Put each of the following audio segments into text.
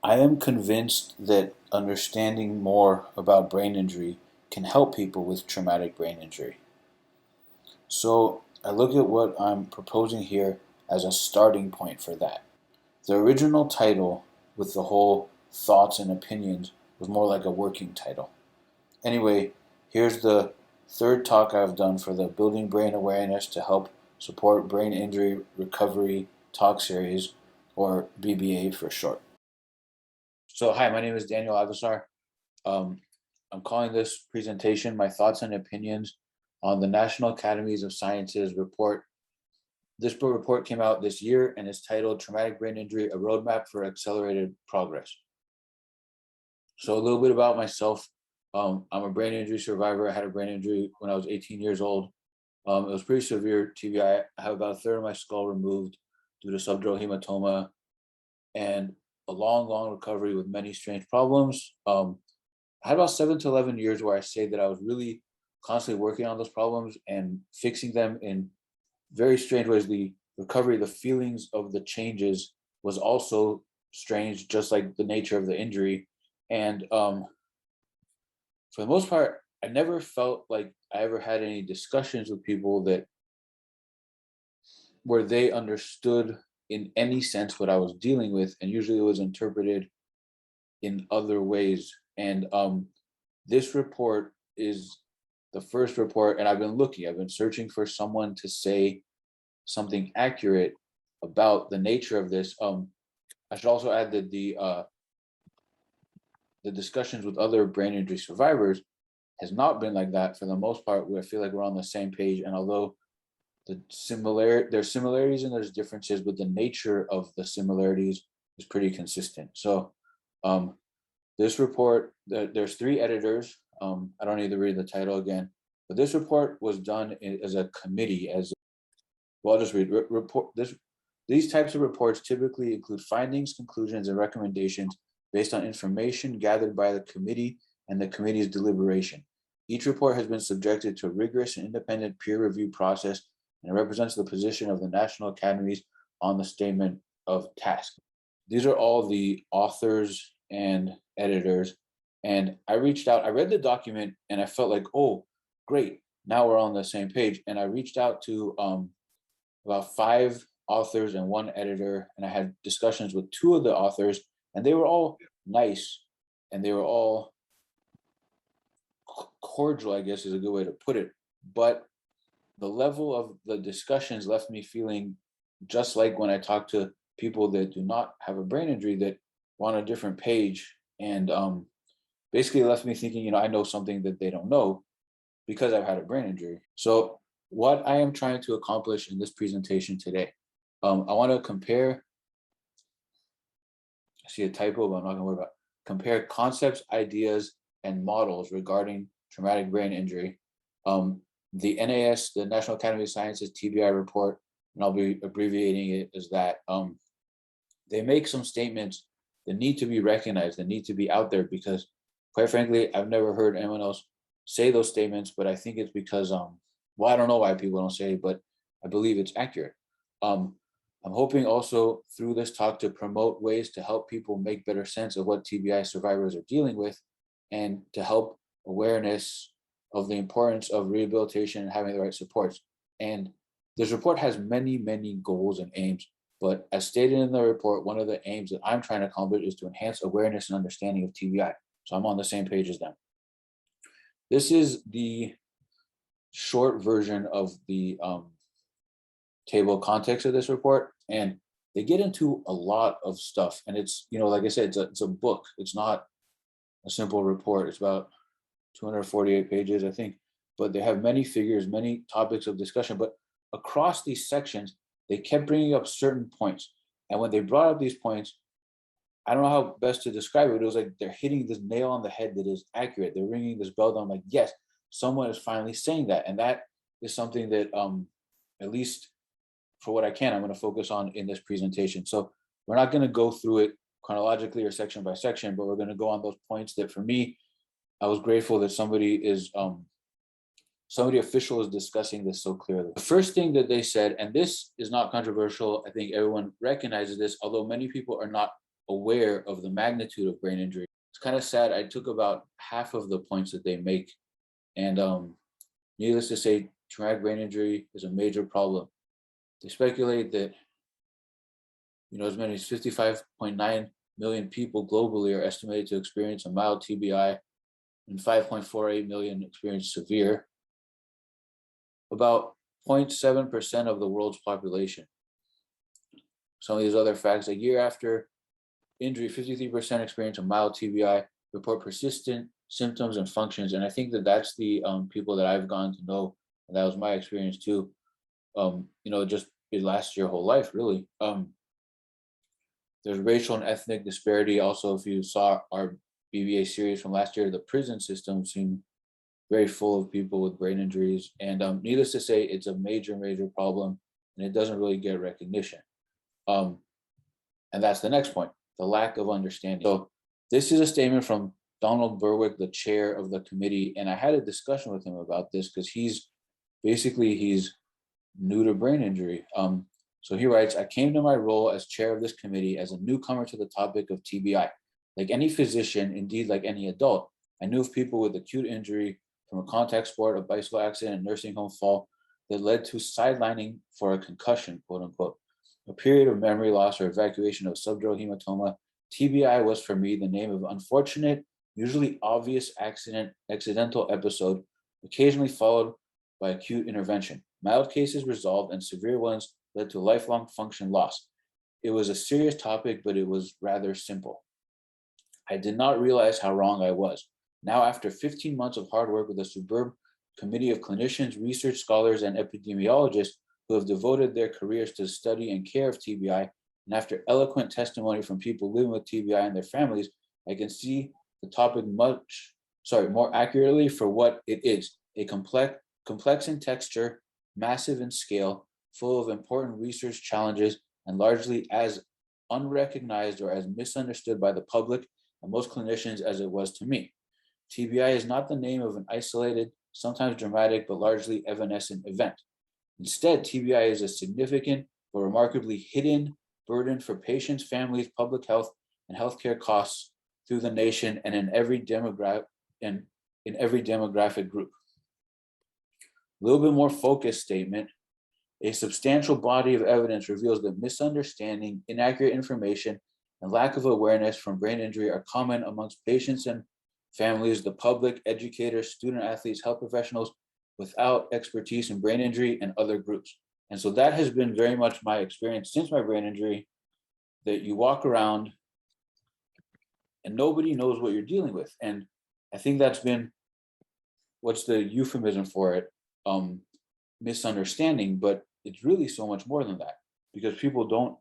I am convinced that understanding more about brain injury can help people with traumatic brain injury. So I look at what I'm proposing here as a starting point for that. The original title, with the whole thoughts and opinions, was more like a working title. Anyway, here's the third talk I've done for the Building Brain Awareness to Help Support Brain Injury Recovery talk series, or BBA for short. So, hi, my name is Daniel Avesar. Um, I'm calling this presentation My Thoughts and Opinions on the National Academies of Sciences report. This report came out this year and is titled Traumatic Brain Injury, A Roadmap for Accelerated Progress. So a little bit about myself. I'm a brain injury survivor. I had a brain injury when I was 18 years old. It was pretty severe TBI. I have about a third of my skull removed due to subdural hematoma and a long recovery with many strange problems. I had about 7 to 11 years where I say that I was really constantly working on those problems and fixing them in very strange ways. The recovery, the feelings of the changes was also strange, just like the nature of the injury. And for the most part, I never felt like I ever had any discussions with people that where they understood in any sense what I was dealing with, and usually it was interpreted in other ways. And this report is the first report, and I've been searching for someone to say something accurate about the nature of this. I should also add that the discussions with other brain injury survivors has not been like that for the most part. Where I feel like we're on the same page, and although there's similarities and there's differences, but the nature of the similarities is pretty consistent. So this report, there's 3 editors. I don't need to read the title again, but this report was done as a committee. I'll just read report this. These types of reports typically include findings, conclusions, and recommendations based on information gathered by the committee and the committee's deliberation. Each report has been subjected to a rigorous and independent peer review process, and it represents the position of the National Academies on the statement of task. These are all the authors and editors. And I reached out, I read the document, and I felt like, oh, great, now we're on the same page. And I reached out to about 5 authors and 1 editor, and I had discussions with 2 of the authors, and they were all nice, and they were all cordial, I guess is a good way to put it. But the level of the discussions left me feeling just like when I talk to people that do not have a brain injury, that were on a different page, and basically left me thinking, I know something that they don't know because I've had a brain injury. So what I am trying to accomplish in this presentation today, I want to compare, I see a typo, but I'm not going to worry about it. Compare concepts, ideas, and models regarding traumatic brain injury. The NAS, the National Academy of Sciences TBI report, and I'll be abbreviating it as that, they make some statements that need to be recognized, that need to be out there, because quite frankly, I've never heard anyone else say those statements, but I think it's because, I don't know why people don't say it, but I believe it's accurate. I'm hoping also through this talk to promote ways to help people make better sense of what TBI survivors are dealing with, and to help awareness of the importance of rehabilitation and having the right supports. And this report has many goals and aims, but as stated in the report, one of the aims that I'm trying to accomplish is to enhance awareness and understanding of TBI. So I'm on the same page as them. This is the short version of the table of contents of this report, and they get into a lot of stuff. And it's, like I said, it's a book. It's not a simple report. It's about 248 pages, I think, but they have many figures, many topics of discussion. But across these sections, they kept bringing up certain points. And when they brought up these points, I don't know how best to describe it. It was like they're hitting this nail on the head that is accurate. They're ringing this bell. I'm like, yes, someone is finally saying that. And that is something that, at least for what I can, I'm going to focus on in this presentation. So we're not going to go through it chronologically or section by section, but we're going to go on those points that for me, I was grateful that somebody official is discussing this so clearly. The first thing that they said, and this is not controversial, I think everyone recognizes this, although many people are not aware of the magnitude of brain injury. It's kind of sad. I took about half of the points that they make, and needless to say, traumatic brain injury is a major problem. They speculate that as many as 55.9 million people globally are estimated to experience a mild TBI, and 5.48 million experience severe. About 0.7% of the world's population. Some of these other facts: a year after injury, 53% experience a mild TBI, report persistent symptoms and functions. And I think that that's the people that I've gone to know, and that was my experience too. Just it lasts your whole life, really. There's racial and ethnic disparity. Also, if you saw our BBA series from last year, the prison system seemed very full of people with brain injuries. And needless to say, it's a major, major problem, and it doesn't really get recognition. And that's the next point, the lack of understanding. So this is a statement from Donald Berwick, the chair of the committee. And I had a discussion with him about this because he's new to brain injury. So he writes, "I came to my role as chair of this committee as a newcomer to the topic of TBI. Like any physician, indeed like any adult, I knew of people with acute injury from a contact sport, a bicycle accident, nursing home fall that led to sidelining for a concussion, quote unquote, a period of memory loss or evacuation of subdural hematoma. TBI was for me the name of unfortunate, usually obvious accidental episode, occasionally followed by acute intervention. Mild cases resolved and severe ones led to lifelong function loss. It was a serious topic, but it was rather simple. I did not realize how wrong I was. Now, after 15 months of hard work with a superb committee of clinicians, research scholars, and epidemiologists who have devoted their careers to the study and care of TBI, and after eloquent testimony from people living with TBI and their families, I can see the topic more accurately for what it is: a complex in texture, massive in scale, full of important research challenges, and largely as unrecognized or as misunderstood by the public and most clinicians as it was to me. TBI is not the name of an isolated, sometimes dramatic, but largely evanescent event. Instead, TBI is a significant but remarkably hidden burden for patients, families, public health, and healthcare costs through the nation and in every demographic group." A little bit more focused statement: a substantial body of evidence reveals that misunderstanding, inaccurate information, and lack of awareness from brain injury are common amongst patients and families, the public, educators, student athletes, health professionals without expertise in brain injury, and other groups. And so that has been very much my experience since my brain injury, that you walk around and nobody knows what you're dealing with. And I think that's been, what's the euphemism for it? Misunderstanding, but it's really so much more than that, because people don't,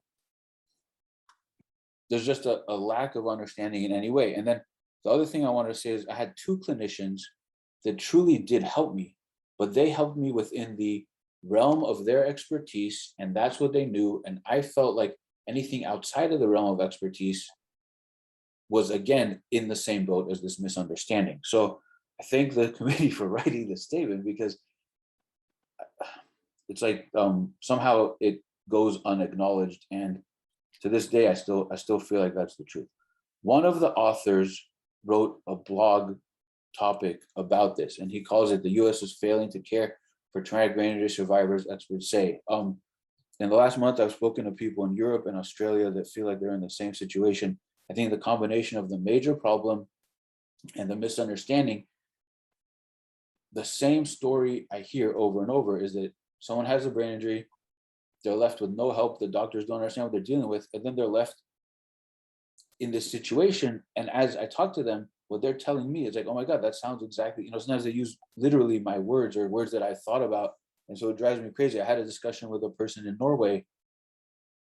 there's just a lack of understanding in any way. And then the other thing I want to say is I had two clinicians that truly did help me, but they helped me within the realm of their expertise, and that's what they knew. And I felt like anything outside of the realm of expertise was, again, in the same boat as this misunderstanding. So I thank the committee for writing this statement, because it's like somehow it goes unacknowledged, and to this day I still feel like that's the truth. One of the authors wrote a blog topic about this, and he calls it "The U.S. is failing to care for traumatic brain injury survivors, experts say." In the last month, I've spoken to people in Europe and Australia that feel like they're in the same situation. I think the combination of the major problem and the misunderstanding, the same story I hear over and over is that someone has a brain injury, they're left with no help, the doctors don't understand what they're dealing with, and then they're left in this situation. And as I talk to them, what they're telling me is like, oh my God, that sounds exactly, sometimes they use literally my words or words that I thought about. And so it drives me crazy. I had a discussion with a person in Norway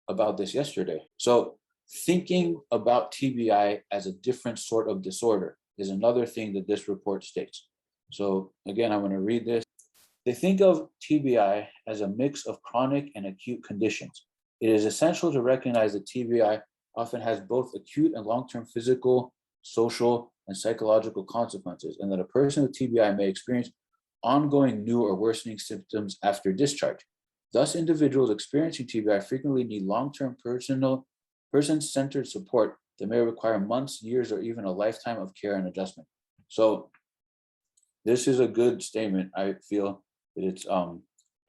about this yesterday. So thinking about TBI as a different sort of disorder is another thing that this report states. So again, I'm going to read this. They think of TBI as a mix of chronic and acute conditions. It is essential to recognize that TBI often has both acute and long-term physical, social, and psychological consequences, and that a person with TBI may experience ongoing new or worsening symptoms after discharge. Thus, individuals experiencing TBI frequently need long-term person-centered support that may require months, years, or even a lifetime of care and adjustment. So this is a good statement. I feel that it's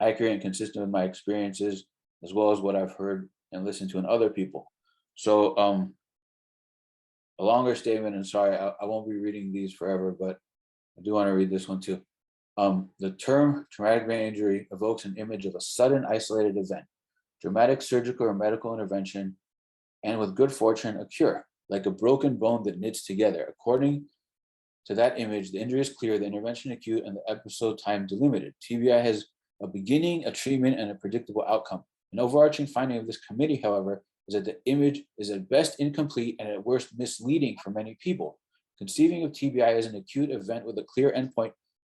accurate and consistent with my experiences, as well as what I've heard and listened to in other people. So a longer statement, and sorry, I won't be reading these forever, but I do want to read this one too. The term traumatic brain injury evokes an image of a sudden isolated event, dramatic surgical or medical intervention, and with good fortune, a cure, like a broken bone that knits together. According to that image, the injury is clear, the intervention acute, and the episode time delimited. TBI has a beginning, a treatment, and a predictable outcome. An overarching finding of this committee, however, is that the image is at best incomplete and at worst misleading for many people. Conceiving of TBI as an acute event with a clear endpoint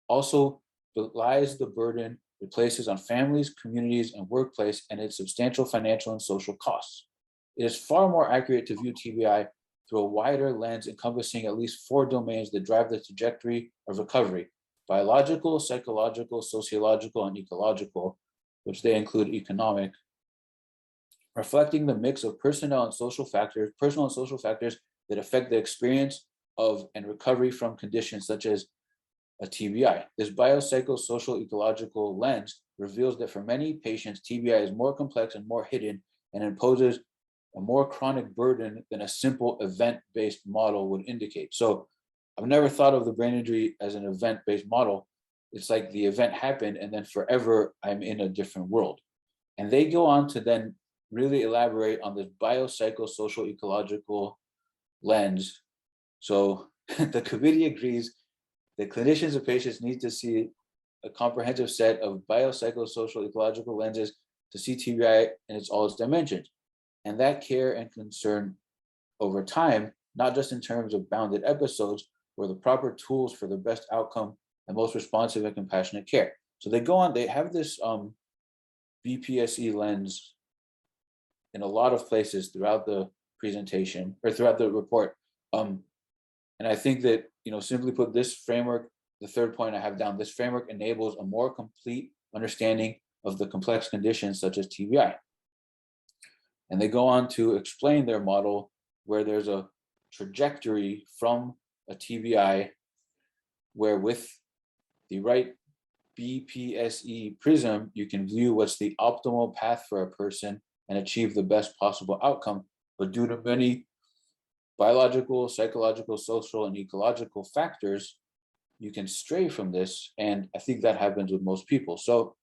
also belies the burden it places on families, communities, and workplace, and its substantial financial and social costs. It is far more accurate to view TBI through a wider lens encompassing at least 4 domains that drive the trajectory of recovery: biological, psychological, sociological, and ecological, which they include economic, reflecting the mix of personal and social factors that affect the experience of and recovery from conditions such as a TBI. This biopsychosocial ecological lens reveals that for many patients, TBI is more complex and more hidden and imposes a more chronic burden than a simple event-based model would indicate. So I've never thought of the brain injury as an event-based model. It's like the event happened and then forever I'm in a different world. And they go on to then really elaborate on this biopsychosocial ecological lens. So the committee agrees that clinicians and patients need to see a comprehensive set of biopsychosocial ecological lenses to see TBI in all its dimensions. And that care and concern over time, not just in terms of bounded episodes, were the proper tools for the best outcome and most responsive and compassionate care. So they go on, they have this BPSE lens in a lot of places throughout the presentation or throughout the report. And I think that, simply put, this framework, the third point I have down, this framework enables a more complete understanding of the complex conditions such as TBI. And they go on to explain their model where there's a trajectory from a TBI where with the right BPSE prism, you can view what's the optimal path for a person and achieve the best possible outcome. But due to many biological, psychological, social, and ecological factors, you can stray from this. And I think that happens with most people. So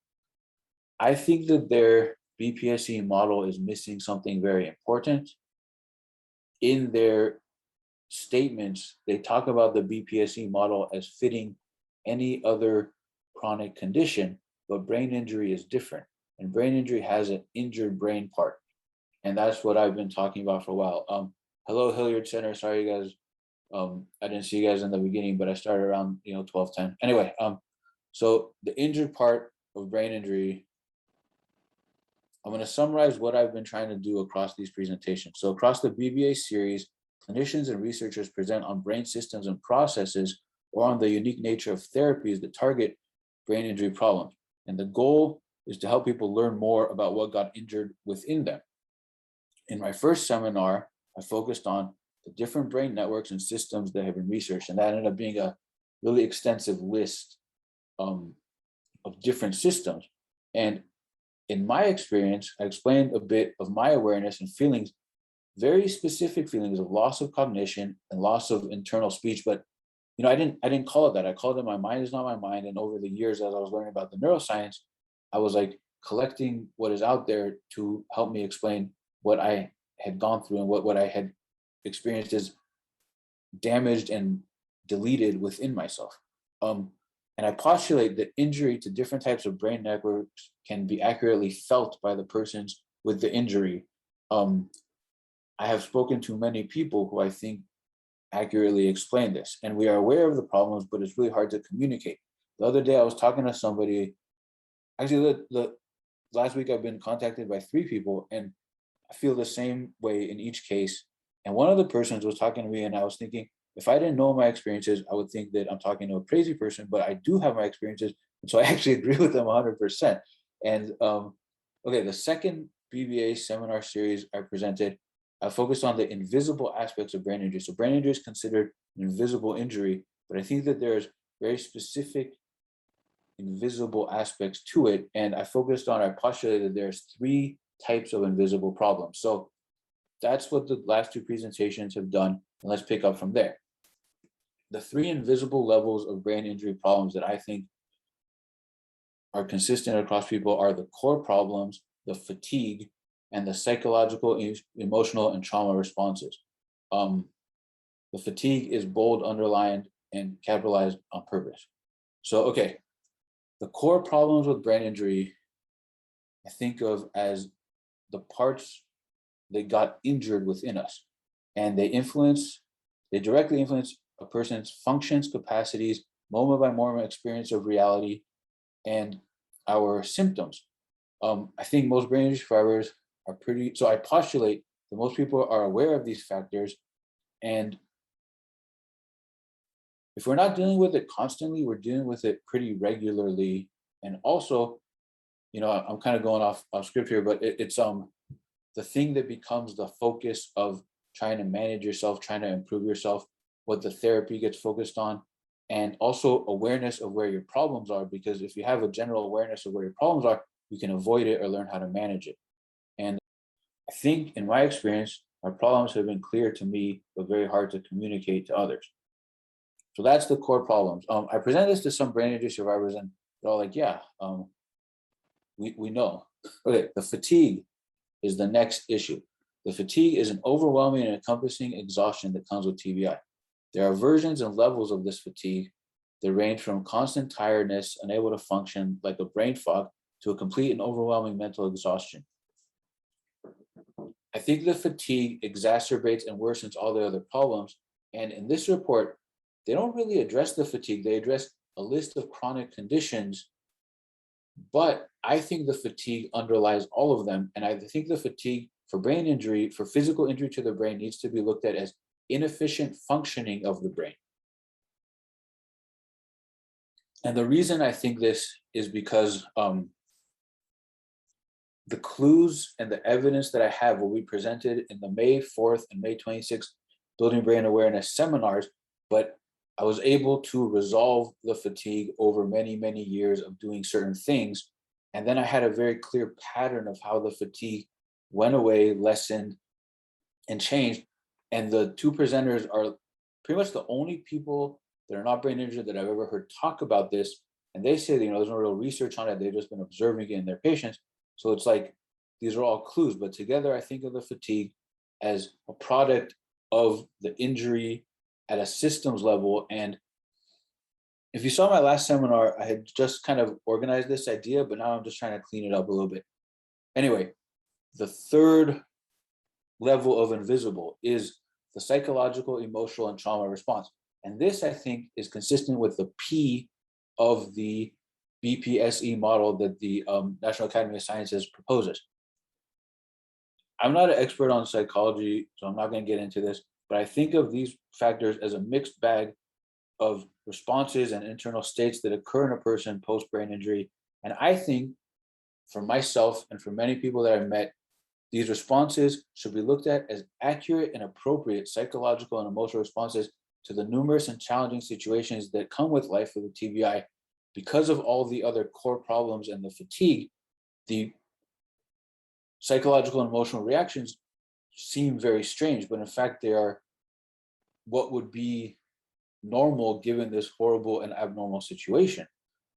I think that their BPSE model is missing something very important. In their statements, they talk about the BPSE model as fitting any other chronic condition, but brain injury is different. And brain injury has an injured brain part. And that's what I've been talking about for a while. Hello, Hilliard Center. Sorry, you guys. I didn't see you guys in the beginning, but I started around 12:10. Anyway, so the injured part of brain injury, I'm going to summarize what I've been trying to do across these presentations. So across the BBA series, clinicians and researchers present on brain systems and processes or on the unique nature of therapies that target brain injury problems. And the goal is to help people learn more about what got injured within them. In my first seminar, I focused on the different brain networks and systems that have been researched, and that ended up being a really extensive list of different systems. And in my experience, I explained a bit of my awareness and feelings, very specific feelings of loss of cognition and loss of internal speech. But I didn't call it that. I called it my mind is not my mind. And over the years, as I was learning about the neuroscience, I was like collecting what is out there to help me explain what I had gone through and what I had experienced as damaged and deleted within myself. And I postulate that injury to different types of brain networks can be accurately felt by the persons with the injury. I have spoken to many people who I think accurately explain this, and we are aware of the problems, but it's really hard to communicate. The other day I was talking to somebody, actually the last week I've been contacted by 3 people, and I feel the same way in each case. And one of the persons was talking to me, and I was thinking, if I didn't know my experiences, I would think that I'm talking to a crazy person, but I do have my experiences. And so I actually agree with them 100%. And okay, the second BBA seminar series I presented, I focused on the invisible aspects of brain injury. So brain injury is considered an invisible injury, but I think that there's very specific invisible aspects to it. And I postulated there's 3 types of invisible problems. So that's what the last 2 presentations have done. And let's pick up from there. The 3 invisible levels of brain injury problems that I think are consistent across people are the core problems, the fatigue, and the psychological, emotional, and trauma responses. The fatigue is bold, underlined, and capitalized on purpose. So, okay, the core problems with brain injury, I think of as the parts that got injured within us, and they directly influence a person's functions, capacities, moment by moment experience of reality, and our symptoms. I think most brain injury survivors are so I postulate that most people are aware of these factors, and if we're not dealing with it constantly, we're dealing with it pretty regularly. And also, I'm kind of going off script here, but it's the thing that becomes the focus of trying to manage yourself, trying to improve yourself, what the therapy gets focused on, and also awareness of where your problems are, because if you have a general awareness of where your problems are, you can avoid it or learn how to manage it. And I think in my experience, my problems have been clear to me, but very hard to communicate to others. So that's the core problems. I present this to some brain injury survivors, and they're all like, yeah, we know. Okay, the fatigue is the next issue. The fatigue is an overwhelming and encompassing exhaustion that comes with TBI. There are versions and levels of this fatigue that range from constant tiredness, unable to function, like a brain fog, to a complete and overwhelming mental exhaustion. I think the fatigue exacerbates and worsens all the other problems. And in this report, they don't really address the fatigue. They address a list of chronic conditions, but I think the fatigue underlies all of them. And I think the fatigue for brain injury, for physical injury to the brain, needs to be looked at as inefficient functioning of the brain. And the reason I think this is because the clues and the evidence that I have will be presented in the May 4th and May 26th Building Brain Awareness seminars, but I was able to resolve the fatigue over many, many years of doing certain things. And then I had a very clear pattern of how the fatigue went away, lessened, and changed. And the 2 presenters are pretty much the only people that are not brain injured that I've ever heard talk about this. And they say, there's no real research on it. They've just been observing it in their patients. So it's like, these are all clues, but together I think of the fatigue as a product of the injury at a systems level. And if you saw my last seminar, I had just kind of organized this idea, but now I'm just trying to clean it up a little bit. Anyway, the 3rd level of invisible is the psychological, emotional, and trauma response. And this, I think, is consistent with the P of the BPSE model that the National Academy of Sciences proposes. I'm not an expert on psychology, so I'm not going to get into this, but I think of these factors as a mixed bag of responses and internal states that occur in a person post-brain injury. And I think for myself and for many people that I've met, these responses should be looked at as accurate and appropriate psychological and emotional responses to the numerous and challenging situations that come with life with the TBI. Because of all the other core problems and the fatigue, the psychological and emotional reactions seem very strange, but in fact, they are what would be normal given this horrible and abnormal situation.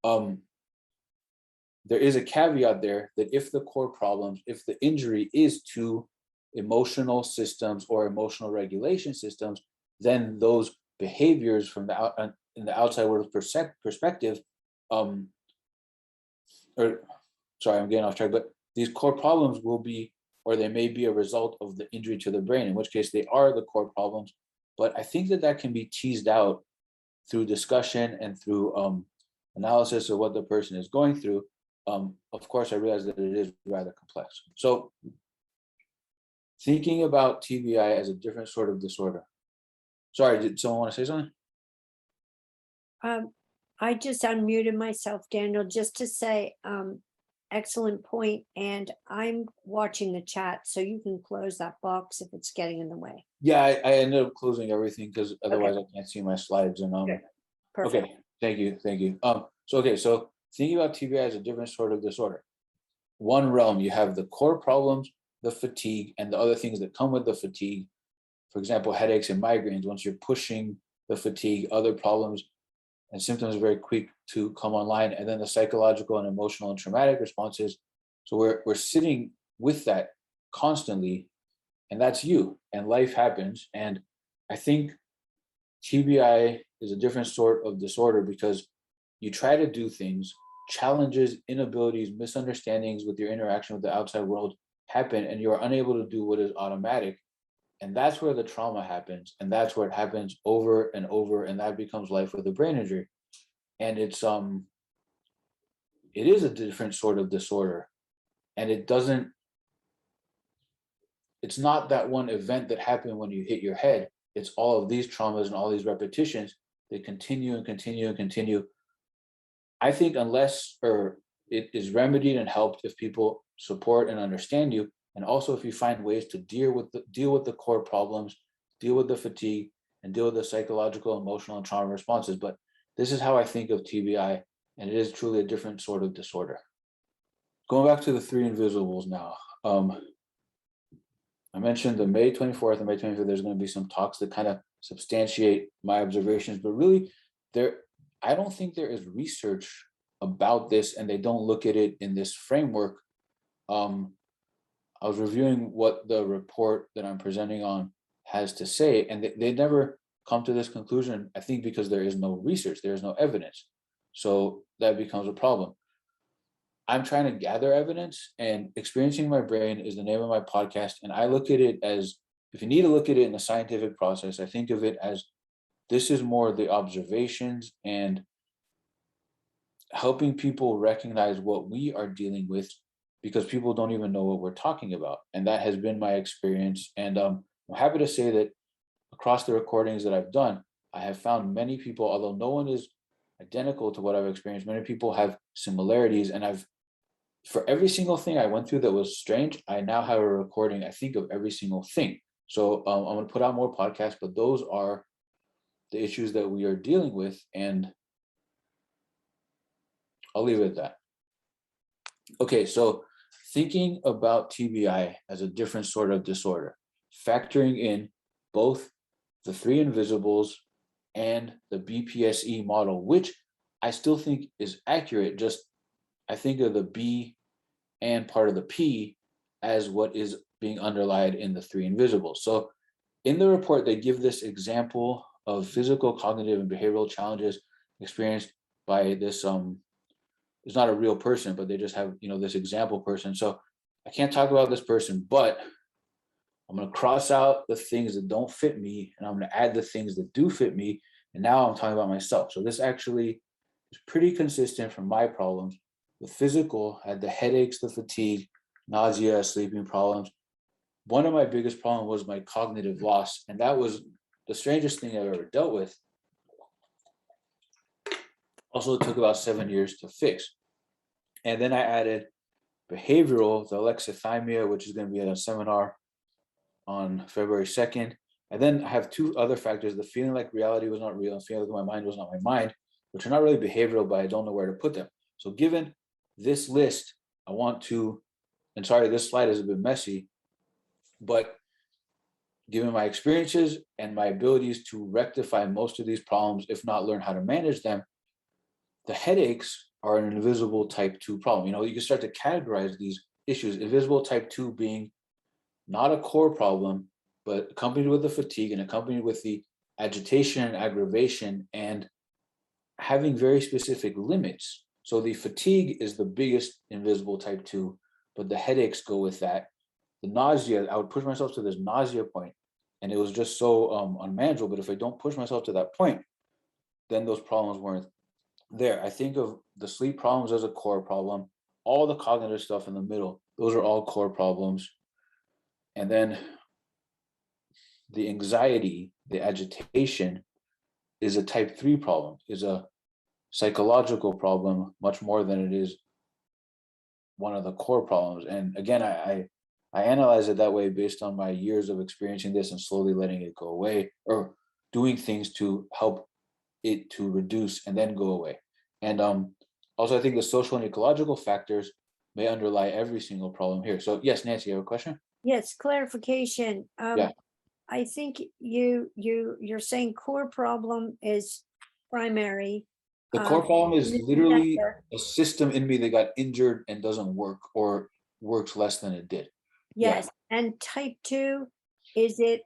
There is a caveat there that if the core problems, if the injury is to emotional systems or emotional regulation systems, then those behaviors from the in the outside world perspective, I'm getting off track, but these core problems will be, or they may be a result of the injury to the brain, in which case they are the core problems. But I think that can be teased out through discussion and through analysis of what the person is going through. Of course, I realize that it is rather complex. So thinking about TBI as a different sort of disorder. Sorry, did someone want to say something? I just unmuted myself, Daniel, just to say, Excellent point. And I'm watching the chat, so you can close that box if it's getting in the way. Yeah, I ended up closing everything because Okay, otherwise I can't see my slides. And good. Perfect. okay, thank you. So thinking about TBI as a different sort of disorder. One realm, you have the core problems, the fatigue, and the other things that come with the fatigue. For example, headaches and migraines. Once you're pushing the fatigue, other problems and symptoms are very quick to come online. And then the psychological and emotional and traumatic responses. So we're sitting with that constantly, and that's you. And life happens. And I think TBI is a different sort of disorder because you try to do things, challenges, inabilities, misunderstandings with your interaction with the outside world happen, and you are unable to do what is automatic. And that's where the trauma happens. And that's where it happens over and over. And that becomes life with a brain injury. And it is a different sort of disorder. And it's not that one event that happened when you hit your head. It's all of these traumas and all these repetitions that continue and continue and continue. I think unless or it is remedied and helped if people support and understand you, and also if you find ways to deal with the core problems, deal with the fatigue, and deal with the psychological, emotional, and trauma responses. But this is how I think of TBI, and it is truly a different sort of disorder. Going back to the three invisibles now. I mentioned the May 24th and May 25th, there's going to be some talks that kind of substantiate my observations, but really I don't think there is research about this, and they don't look at it in this framework. I was reviewing what the report that I'm presenting on has to say, and they never come to this conclusion, I think because there is no research, there is no evidence. So that becomes a problem. I'm trying to gather evidence, and Experiencing My Brain is the name of my podcast. And I look at it as, if you need to look at it in a scientific process, I think of it as this is more the observations and helping people recognize what we are dealing with, because people don't even know what we're talking about. And that has been my experience. And I'm happy to say that across the recordings that I've done, I have found many people, although no one is identical to what I've experienced, many people have similarities. And for every single thing I went through that was strange, I now have a recording, I think, of every single thing. So I'm going to put out more podcasts, but those are the issues that we are dealing with. And I'll leave it at that. Okay, so thinking about TBI as a different sort of disorder, factoring in both the three invisibles and the BPSE model, which I still think is accurate. Just I think of the B and part of the P as what is being underlined in the three invisibles. So in the report, they give this example of physical, cognitive, and behavioral challenges experienced by this it's not a real person, but they just have, this example person. So I can't talk about this person, but I'm going to cross out the things that don't fit me, and I'm going to add the things that do fit me. And now I'm talking about myself. So this actually is pretty consistent from my problems. The physical had the headaches, the fatigue, nausea, sleeping problems. One of my biggest problems was my cognitive loss. And that was the strangest thing I've ever dealt with. Also, it took about 7 years to fix. And then I added behavioral, the alexithymia, which is going to be at a seminar on February 2nd. And then I have two other factors: the feeling like reality was not real and feeling like my mind was not my mind, which are not really behavioral, but I don't know where to put them. So given this list, I want to, and sorry, this slide is a bit messy, but given my experiences and my abilities to rectify most of these problems, if not learn how to manage them, the headaches are an invisible type 2 problem. You can start to categorize these issues, invisible type 2 being not a core problem, but accompanied with the fatigue and accompanied with the agitation and aggravation and having very specific limits. So the fatigue is the biggest invisible type 2, but the headaches go with that. The nausea, I would push myself to this nausea point, and it was just so unmanageable. But if I don't push myself to that point, then those problems weren't there. I think of the sleep problems as a core problem. All the cognitive stuff in the middle, those are all core problems. And then the anxiety, the agitation is a type 3 problem, is a psychological problem much more than it is one of the core problems. And again, I analyze it that way based on my years of experiencing this and slowly letting it go away, or doing things to help it to reduce and then go away. And also I think the social and ecological factors may underlie every single problem here. So yes, Nancy, you have a question? Yes, clarification. Yeah. I think you're saying core problem is primary. The core problem is in the literally center. a system in me that got injured and doesn't work, or works less than it did. Yeah. Yes, and type 2, is it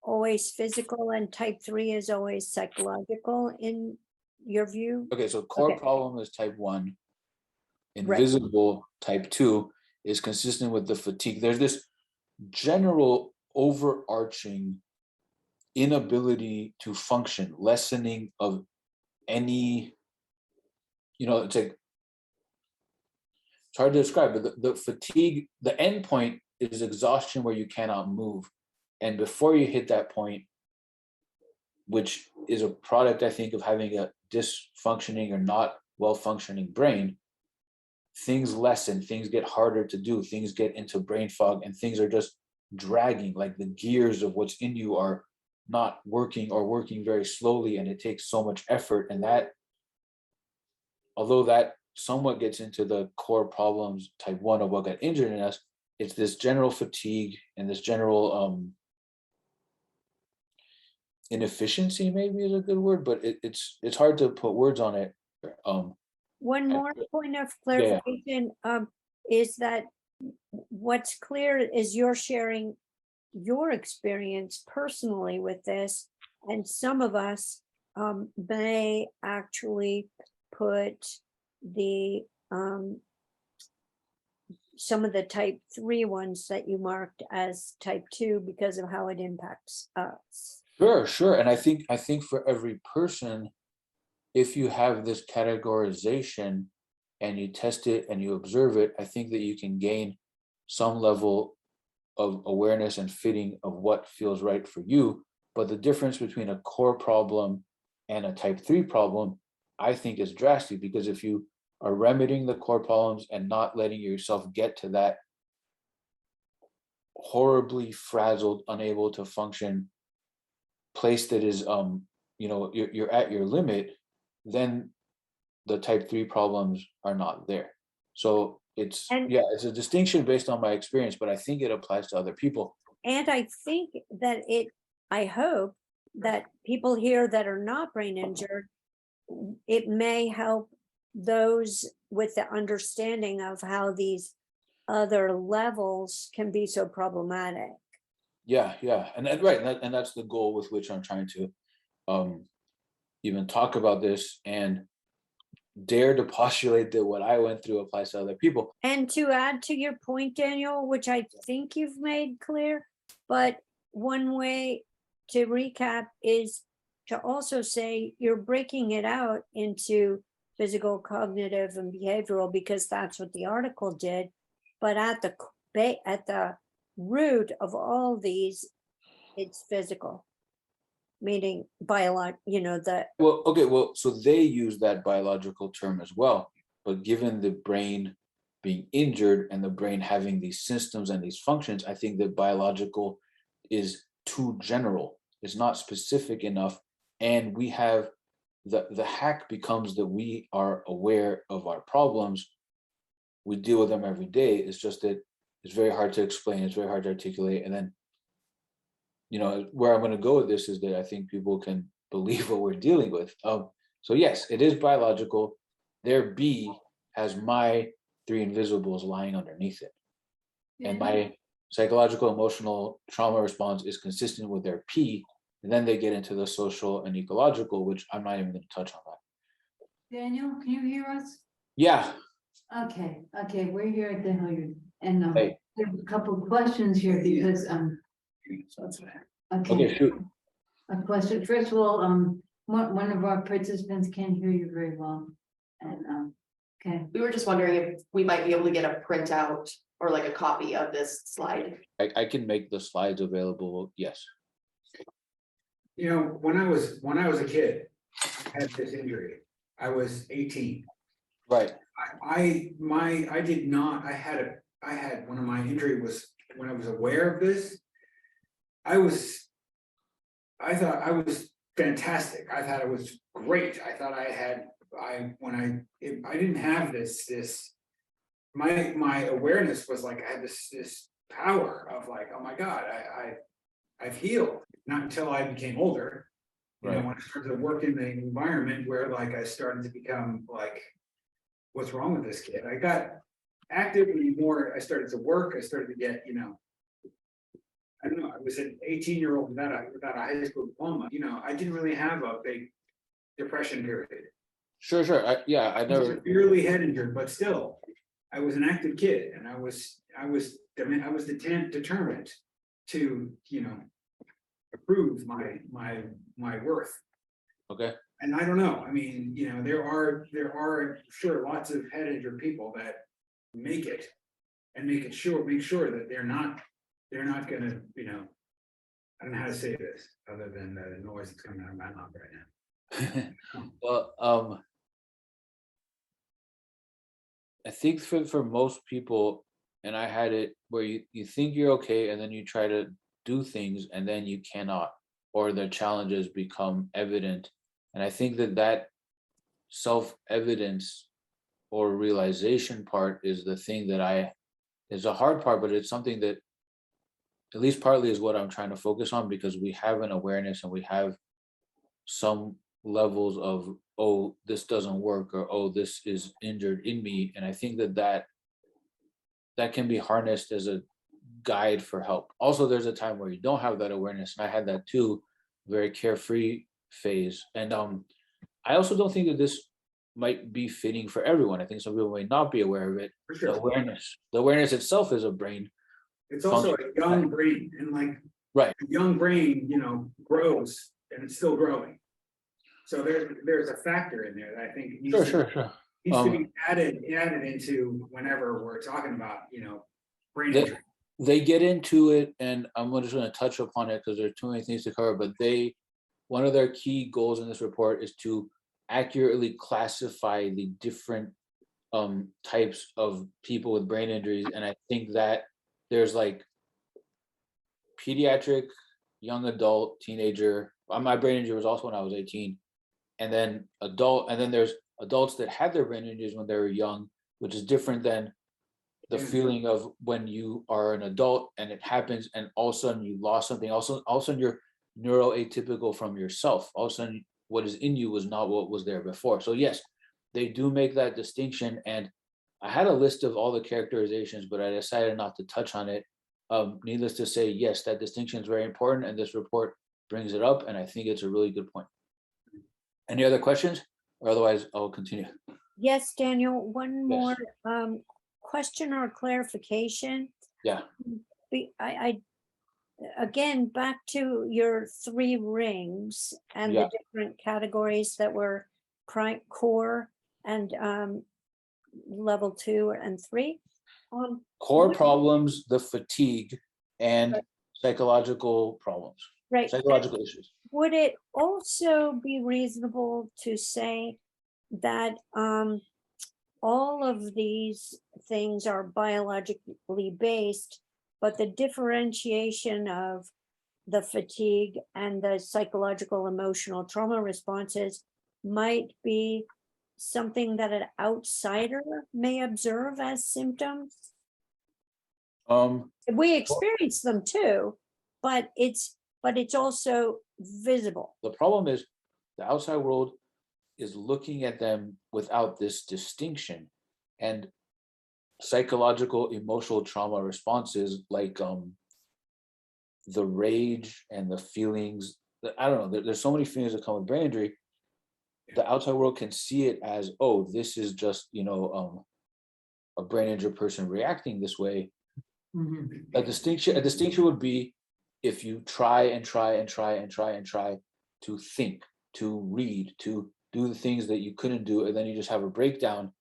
always physical and type 3 is always psychological in your view? Okay, so core Okay. problem is type 1. Right. Invisible type 2 is consistent with the fatigue. There's this general overarching inability to function, lessening of any, it's like, it's hard to describe, but the fatigue, the end point is exhaustion where you cannot move. And before you hit that point, which is a product, I think, of having a dysfunctioning or not well-functioning brain, things lessen, things get harder to do, things get into brain fog, and things are just dragging, like the gears of what's in you are not working or working very slowly, and it takes so much effort. And that, although that somewhat gets into the core problems, type 1 of what got injured in us, it's this general fatigue and this general inefficiency, maybe is a good word, but it's hard to put words on it. One more point of Yeah. clarification, is that what's clear is you're sharing your experience personally with this, and some of us may actually put the some of the type 3 ones that you marked as type 2 because of how it impacts us. Sure. And I think for every person, if you have this categorization and you test it and you observe it, I think that you can gain some level of awareness and fitting of what feels right for you. But the difference between a core problem and a type 3 problem, I think, is drastic, because if you are remedying the core problems and not letting yourself get to that horribly frazzled, unable to function place that is you're at your limit, then the type 3 problems are not there. So it's And it's a distinction based on my experience, but I think it applies to other people. And I think that I hope that people here that are not brain injured, it may help those with the understanding of how these other levels can be so problematic. Yeah, right, and that's the goal with which I'm trying to even talk about this and dare to postulate that what I went through applies to other people. And to add to your point, Daniel, which I think you've made clear, but one way to recap is to also say you're breaking it out into physical, cognitive, and behavioral, because that's what the article did. But at the root of all these, it's physical, meaning So they use that biological term as well, but given the brain being injured and the brain having these systems and these functions, I think that biological is too general. It's not specific enough. And we have the hack becomes that we are aware of our problems. We deal with them every day. It's just that it's very hard to explain. It's very hard to articulate. And then, where I'm going to go with this is that I think people can believe what we're dealing with. So yes, it is biological. Their B has my 3 invisibles lying underneath it. And my psychological, emotional trauma response is consistent with their P. And then they get into the social and ecological, which I'm not even going to touch on that. Daniel, can you hear us? Yeah. Okay, we're here at the Hilliard, and Hey. there are a couple of questions here because Okay, shoot. A question. First of all, one of our participants can't hear you very well, and okay. We were just wondering if we might be able to get a printout or like a copy of this slide. I can make the slides available. Yes. When I was a kid, I had this injury. I was 18. Right. I did not, I had, one of my injury was, when I was aware of this, I thought I was fantastic. I thought it was great. I thought I didn't have this, my awareness was like, I had this power of like, oh my God, I've healed. Not until I became older. You know, Right. when I started to work in the environment where like I started to become like, what's wrong with this kid? I got actively more, I started to work, I started to get, I don't know, I was an 18-year-old without a high school diploma, I didn't really have a big depression period. Sure. I I was never. severely head injured, but still, I was an active kid and I was determined to, prove my worth. Okay. And I don't know, I mean, there are sure lots of head injured people that make it and make sure that they're not gonna, I don't know how to say this other than the noise that's coming out of my mouth right now. Well, I think for most people, and I had it where you think you're okay, and then you try to do things, and then you cannot, or the challenges become evident. And I think that self-evidence or realization part is the thing that is a hard part, but it's something that at least partly is what I'm trying to focus on, because we have an awareness and we have some levels of, oh, this doesn't work, or oh, this is injured in me. And I think that can be harnessed as a guide for help. Also, there's a time where you don't have that awareness, and I had that too, very carefree phase. And I also don't think that this might be fitting for everyone. I think some people may not be aware of it. For sure. The awareness itself is a brain. It's also a young brain, and like Right. a young brain, grows and it's still growing. So there's a factor in there that I think needs Sure. needs to be added into whenever we're talking about, brain injury. They get into it, and I'm just going to touch upon it because there's too many things to cover. But one of their key goals in this report is to accurately classify the different types of people with brain injuries. And I think that there's like pediatric, young adult, teenager. My brain injury was also when I was 18, and then adult, and then there's adults that had their brain injuries when they were young, which is different than the feeling of when you are an adult and it happens, and all of a sudden you lost something. Also, all of a sudden you're neuroatypical from yourself. All of a sudden, what is in you was not what was there before. So yes, they do make that distinction, and I had a list of all the characterizations, but I decided not to touch on it. Needless to say, yes, that distinction is very important, and this report brings it up, and I think it's a really good point. Any other questions? Or otherwise, I'll continue. Yes, Daniel, one Yes. more question or clarification. Yeah. I again, back to your 3 rings and the different categories that were core and level 2 and 3. Core problems, the fatigue, and psychological problems, Right. psychological issues. Would it also be reasonable to say that all of these things are biologically based, but the differentiation of the fatigue and the psychological emotional trauma responses might be something that an outsider may observe as symptoms? We experience them too, but it's also visible. The problem is the outside world is looking at them without this distinction, and psychological emotional trauma responses like the rage and the feelings, I don't know, there's so many feelings that come with brain injury. The outside world can see it as, oh, this is just a brain injured person reacting this way. A distinction would be if you try to think, to read, to do the things that you couldn't do, and then you just have a breakdown.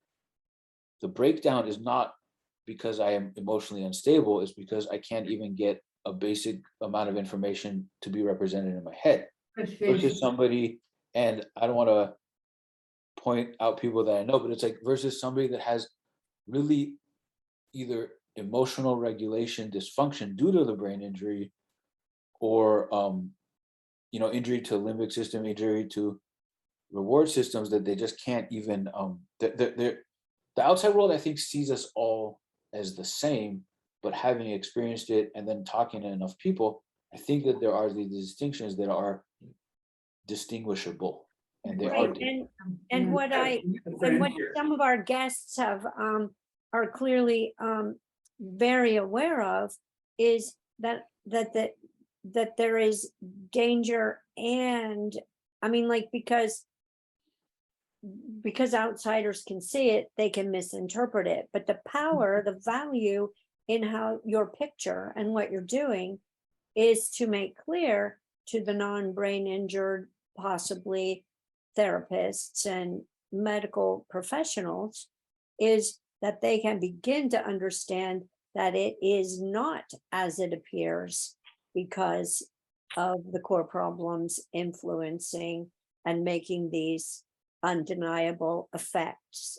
The breakdown is not because I am emotionally unstable, it's because I can't even get a basic amount of information to be represented in my head. Versus somebody, and I don't want to point out people that I know, but it's like versus somebody that has really either emotional regulation dysfunction due to the brain injury, or injury to limbic system, injury to reward systems, that they just can't even the outside world, I think, sees us all as the same, but having experienced it and then talking to enough people, I think that there are these distinctions that are distinguishable, and they are Right, different. and Yeah. what I, A and friend what here. some of our guests have, are clearly, very aware of is that there is danger, and, I mean, like, because outsiders can see it, they can misinterpret it, but the power, the value in how your picture and what you're doing is to make clear to the non-brain injured, possibly therapists and medical professionals, is that they can begin to understand that it is not as it appears because of the core problems influencing and making these undeniable effects.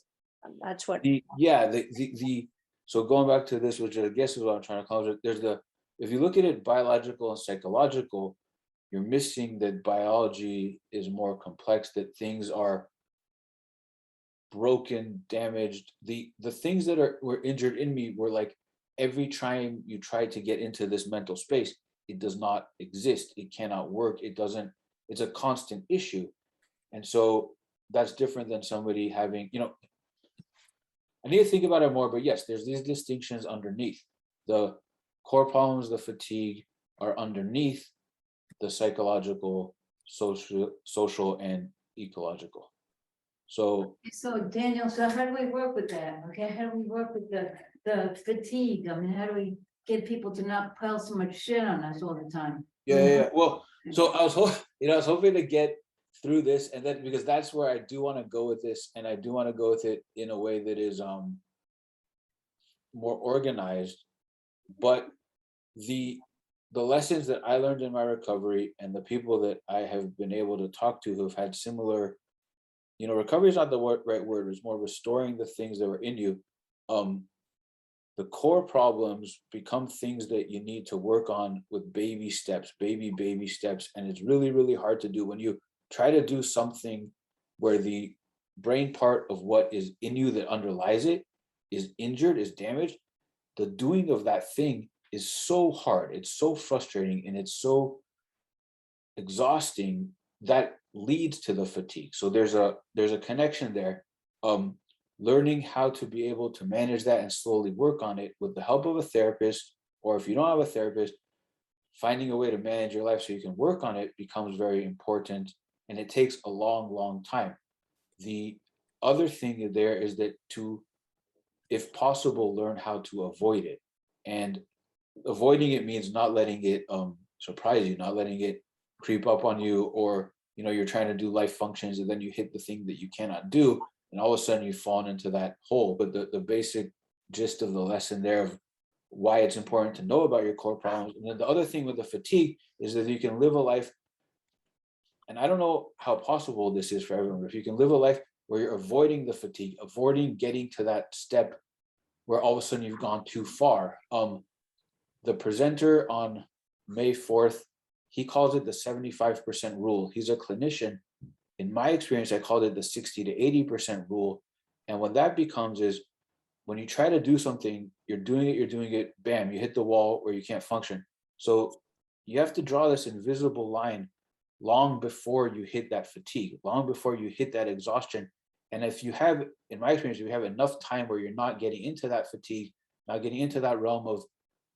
That's what, The so going back to this, which I guess is what I'm trying to call it, if you look at it biological and psychological, you're missing that biology is more complex, that things are broken, damaged. The things that were injured in me were like, every time you try to get into this mental space, it does not exist. It cannot work. It's a constant issue. And so that's different than somebody having, I need to think about it more, but yes, there's these distinctions underneath. The core problems, the fatigue, are underneath the psychological, social, and ecological. So So Daniel, so how do we work with that? Okay, how do we work with the fatigue? I mean, how do we get people to not pile so much shit on us all the time? yeah. Well, so I was hoping to get through this, and then because that's where I do want to go with this, and I do want to go with it in a way that is more organized. But the lessons that I learned in my recovery, and the people that I have been able to talk to who have had similar, recovery is not the right word, it's more restoring the things that were in you. The core problems become things that you need to work on with baby steps, baby steps. And it's really, really hard to do when you try to do something where the brain part of what is in you that underlies it is injured, is damaged. The doing of that thing is so hard, it's so frustrating, and it's so exhausting that leads to the fatigue. So there's a connection there. Learning how to be able to manage that and slowly work on it with the help of a therapist, or if you don't have a therapist, finding a way to manage your life so you can work on it becomes very important, and it takes a long time. The other thing there is that to, if possible, learn how to avoid it. And avoiding it means not letting it surprise you, not letting it creep up on you, or you're trying to do life functions and then you hit the thing that you cannot do, and all of a sudden you've fallen into that hole. But the basic gist of the lesson there of why it's important to know about your core problems. And then the other thing with the fatigue is that you can live a life, and I don't know how possible this is for everyone, but if you can live a life where you're avoiding the fatigue, avoiding getting to that step where all of a sudden you've gone too far. The presenter on May 4th, he calls it the 75% rule. He's a clinician. In my experience, I called it the 60 to 80% rule. And what that becomes is when you try to do something, you're doing it, bam, you hit the wall where you can't function. So you have to draw this invisible line long before you hit that fatigue, long before you hit that exhaustion. And if you have, in my experience, if you have enough time where you're not getting into that fatigue, not getting into that realm of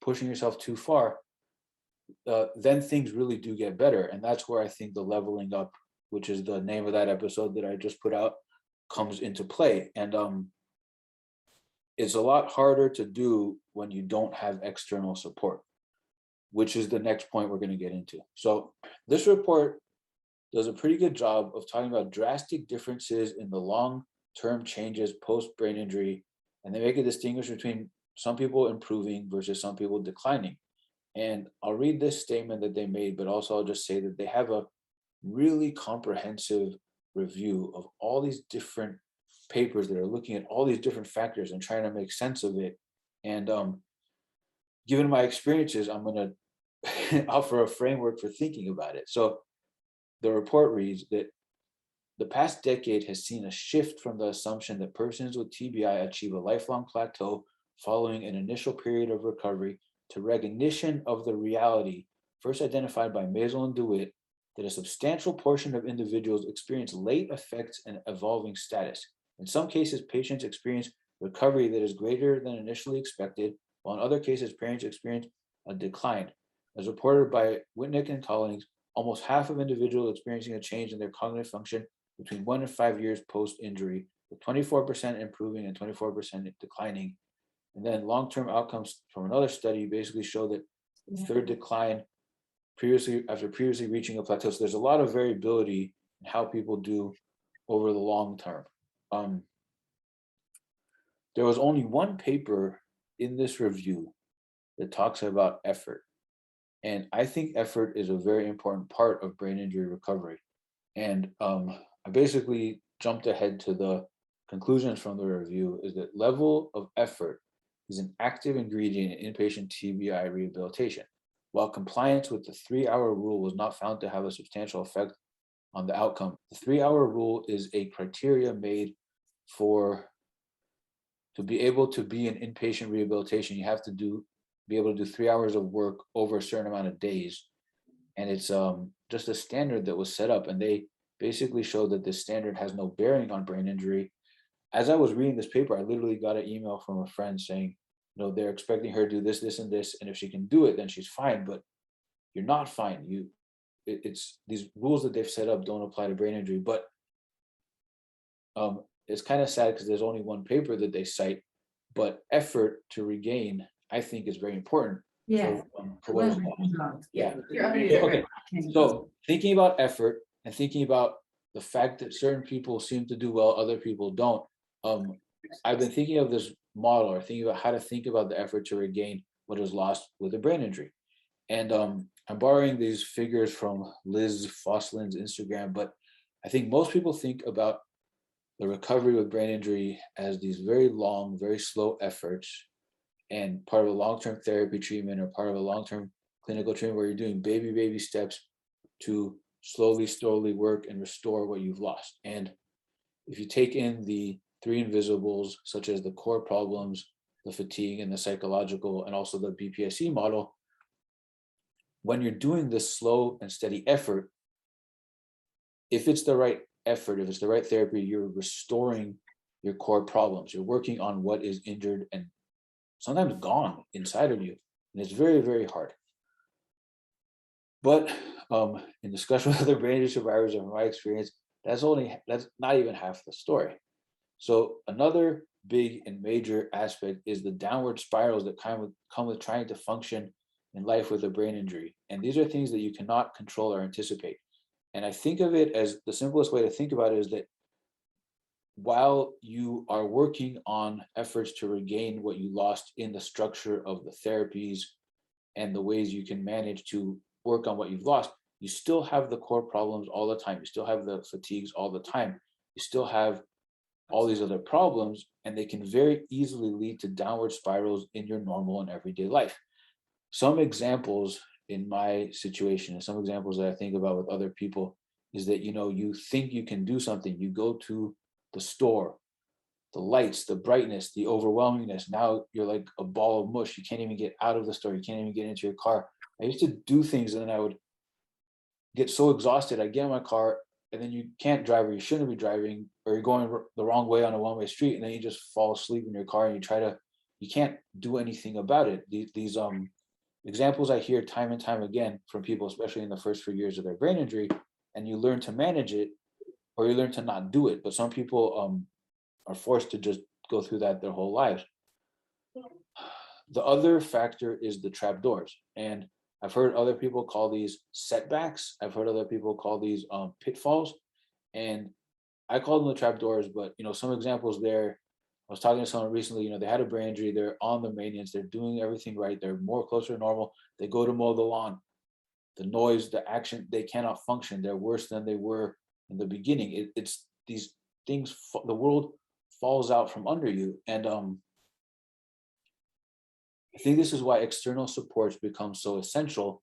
pushing yourself too far, then things really do get better. And that's where I think the leveling up, which is the name of that episode that I just put out, comes into play. And it's a lot harder to do when you don't have external support, which is the next point we're going to get into. So this report does a pretty good job of talking about drastic differences in the long-term changes post-brain injury, and they make a distinction between some people improving versus some people declining. And I'll read this statement that they made, but also I'll just say that they have a really comprehensive review of all these different papers that are looking at all these different factors and trying to make sense of it. And given my experiences, I'm going to offer a framework for thinking about it. So the report reads that the past decade has seen a shift from the assumption that persons with TBI achieve a lifelong plateau following an initial period of recovery to recognition of the reality first identified by Maisel and DeWitt that a substantial portion of individuals experience late effects and evolving status. In some cases, patients experience recovery that is greater than initially expected, while in other cases, patients experience a decline. As reported by Whitnick and colleagues, almost half of individuals experiencing a change in their cognitive function between 1 and 5 years post-injury, with 24% improving and 24% declining. And then long-term outcomes from another study basically show that the third decline after previously reaching a plateau. So there's a lot of variability in how people do over the long term. There was only one paper in this review that talks about effort. And I think effort is a very important part of brain injury recovery. And I basically jumped ahead to the conclusions from the review is that level of effort is an active ingredient in inpatient TBI rehabilitation. While compliance with the 3-hour rule was not found to have a substantial effect on the outcome, the 3-hour rule is a criteria made to be able to be in inpatient rehabilitation. You have to be able to do 3 hours of work over a certain amount of days. And it's just a standard that was set up, and they basically showed that this standard has no bearing on brain injury. As I was reading this paper, I literally got an email from a friend saying, they're expecting her to do this, this, and this, and if she can do it, then she's fine. But you're not fine. It's these rules that they've set up don't apply to brain injury. But it's kind of sad because there's only one paper that they cite. But effort to regain, I think, is very important. Yeah. For what is lost. Yeah. You're Okay. So thinking about effort and thinking about the fact that certain people seem to do well, other people don't. I've been thinking of this model, or thinking about how to think about the effort to regain what is lost with a brain injury. And I'm borrowing these figures from Liz Foslin's Instagram, but I think most people think about the recovery with brain injury as these very long, very slow efforts, and part of a long-term therapy treatment or part of a long-term clinical treatment where you're doing baby steps to slowly work and restore what you've lost. And if you take in the 3 invisibles, such as the core problems, the fatigue, and the psychological, and also the BPSE model, when you're doing this slow and steady effort, if it's the right effort, if it's the right therapy, you're restoring your core problems. You're working on what is injured and sometimes gone inside of you. And it's very, very hard. But in discussion with other brain injury survivors, and from my experience, that's not even half the story. So another big and major aspect is the downward spirals that come with trying to function in life with a brain injury. And these are things that you cannot control or anticipate. And I think of it as the simplest way to think about it is that while you are working on efforts to regain what you lost in the structure of the therapies and the ways you can manage to work on what you've lost, you still have the core problems all the time. You still have the fatigues all the time. You still have all these other problems, and they can very easily lead to downward spirals in your normal and everyday life. Some examples in my situation, and some examples that I think about with other people, is that you think you can do something. You go to the store, the lights, the brightness, the overwhelmingness. Now you're like a ball of mush. You can't even get out of the store. You can't even get into your car. I used to do things, and then I would get so exhausted. I get in my car, and then you can't drive, or you shouldn't be driving, or you're going the wrong way on a one-way street, and then you just fall asleep in your car, and you can't do anything about it. These examples I hear time and time again from people, especially in the first few years of their brain injury, and you learn to manage it, or you learn to not do it. But some people are forced to just go through that their whole lives. The other factor is the trapdoors, and I've heard other people call these setbacks. I've heard other people call these pitfalls, and I call them the trapdoors. But some examples there. I was talking to someone recently. They had a brain injury. They're on the maintenance. They're doing everything right. They're more closer to normal. They go to mow the lawn. The noise, the action, they cannot function. They're worse than they were in the beginning. It's these things, the world falls out from under you. And I think this is why external supports become so essential.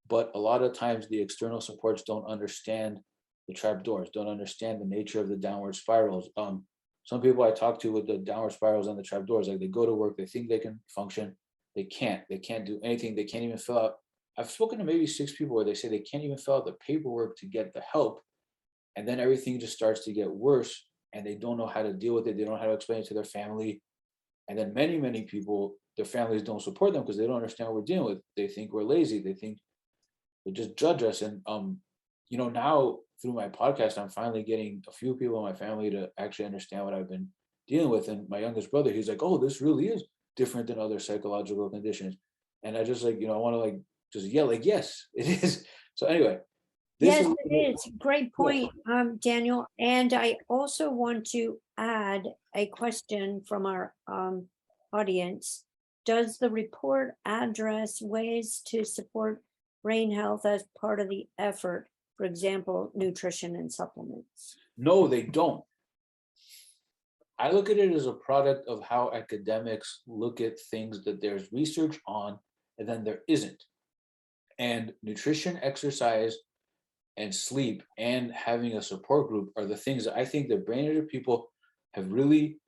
But a lot of times the external supports don't understand the trapdoors, don't understand the nature of the downward spirals. Some people I talk to with the downward spirals and the trapdoors, like they go to work, they think they can function, they can't do anything, they can't even fill out. I've spoken to maybe 6 people where they say they can't even fill out the paperwork to get the help. And then everything just starts to get worse and they don't know how to deal with it. They don't know how to explain it to their family. And then many people, their families don't support them because they don't understand what we're dealing with. They think we're lazy. They think they just judge us. And now through my podcast, I'm finally getting a few people in my family to actually understand what I've been dealing with. And my youngest brother, he's like, oh, this really is different than other psychological conditions. And I just I want to just yell yes, it is. So anyway, Yes, it is. Great point, Daniel. And I also want to add a question from our audience. Does the report address ways to support brain health as part of the effort? For example, nutrition and supplements. No, they don't. I look at it as a product of how academics look at things that there's research on and then there isn't. And nutrition, exercise, and sleep and having a support group are the things that I think that brain injured people have really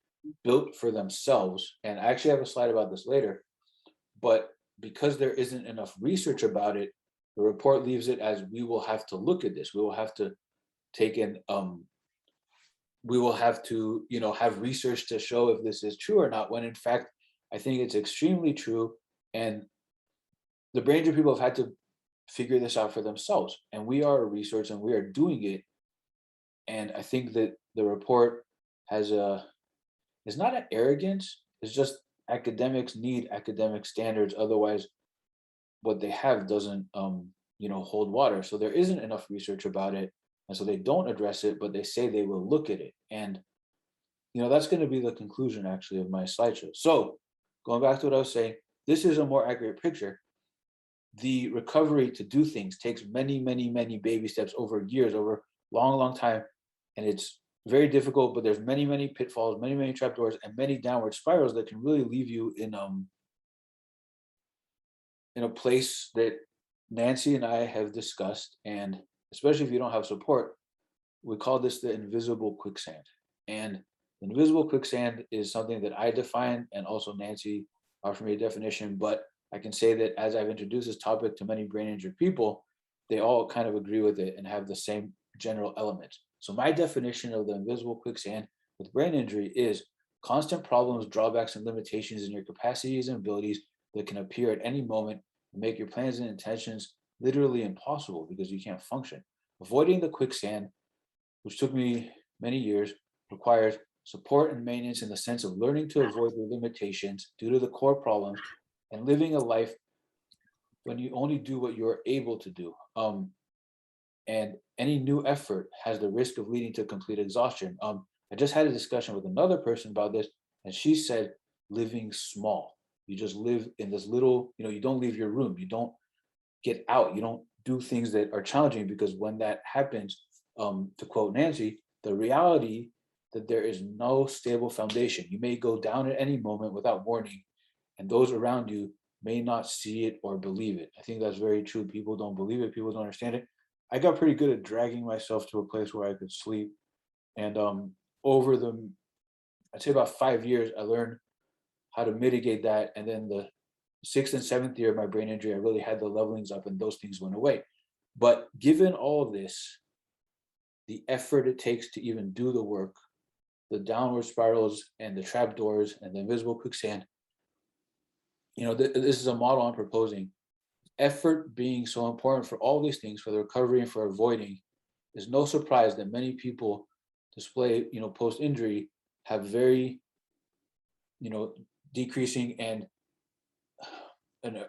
built for themselves. And I actually have a slide about this later. But because there isn't enough research about it, the report leaves it as we will have to look at this. We will have to take in we will have to have research to show if this is true or not, when in fact I think it's extremely true. And the brain injured people have had to figure this out for themselves, and we are research and we are doing it. And I think that the report has it's not an arrogance, it's just academics need academic standards, otherwise what they have doesn't hold water. So there isn't enough research about it, and so they don't address it, but they say they will look at it. And that's going to be the conclusion actually of my slideshow. So going back to what I was saying, this is a more accurate picture. The recovery to do things takes many baby steps over years, over long time, and it's very difficult. But there's many pitfalls, many trapdoors, and many downward spirals that can really leave you in a place that Nancy and I have discussed. And especially if you don't have support, we call this the invisible quicksand. And invisible quicksand is something that I define, and also Nancy offered me a definition. But I can say that as I've introduced this topic to many brain injured people, they all kind of agree with it and have the same general elements. So my definition of the invisible quicksand with brain injury is constant problems, drawbacks, and limitations in your capacities and abilities that can appear at any moment and make your plans and intentions literally impossible because you can't function. Avoiding the quicksand, which took me many years, requires support and maintenance in the sense of learning to avoid the limitations due to the core problems and living a life when you only do what you're able to do. And any new effort has the risk of leading to complete exhaustion. I just had a discussion with another person about this, and she said living small. You just live in this little, you don't leave your room. You don't get out. You don't do things that are challenging, because when that happens, to quote Nancy, the reality that there is no stable foundation. You may go down at any moment without warning, and those around you may not see it or believe it. I think that's very true. People don't believe it. People don't understand it. I got pretty good at dragging myself to a place where I could sleep. And over I'd say about 5 years, I learned how to mitigate that. And then the 6th and 7th year of my brain injury, I really had the levelings up and those things went away. But given all this, the effort it takes to even do the work, the downward spirals and the trapdoors and the invisible quicksand, this is a model I'm proposing. Effort being so important for all these things, for the recovery and for avoiding, is no surprise that many people display, post-injury, have very, decreasing and an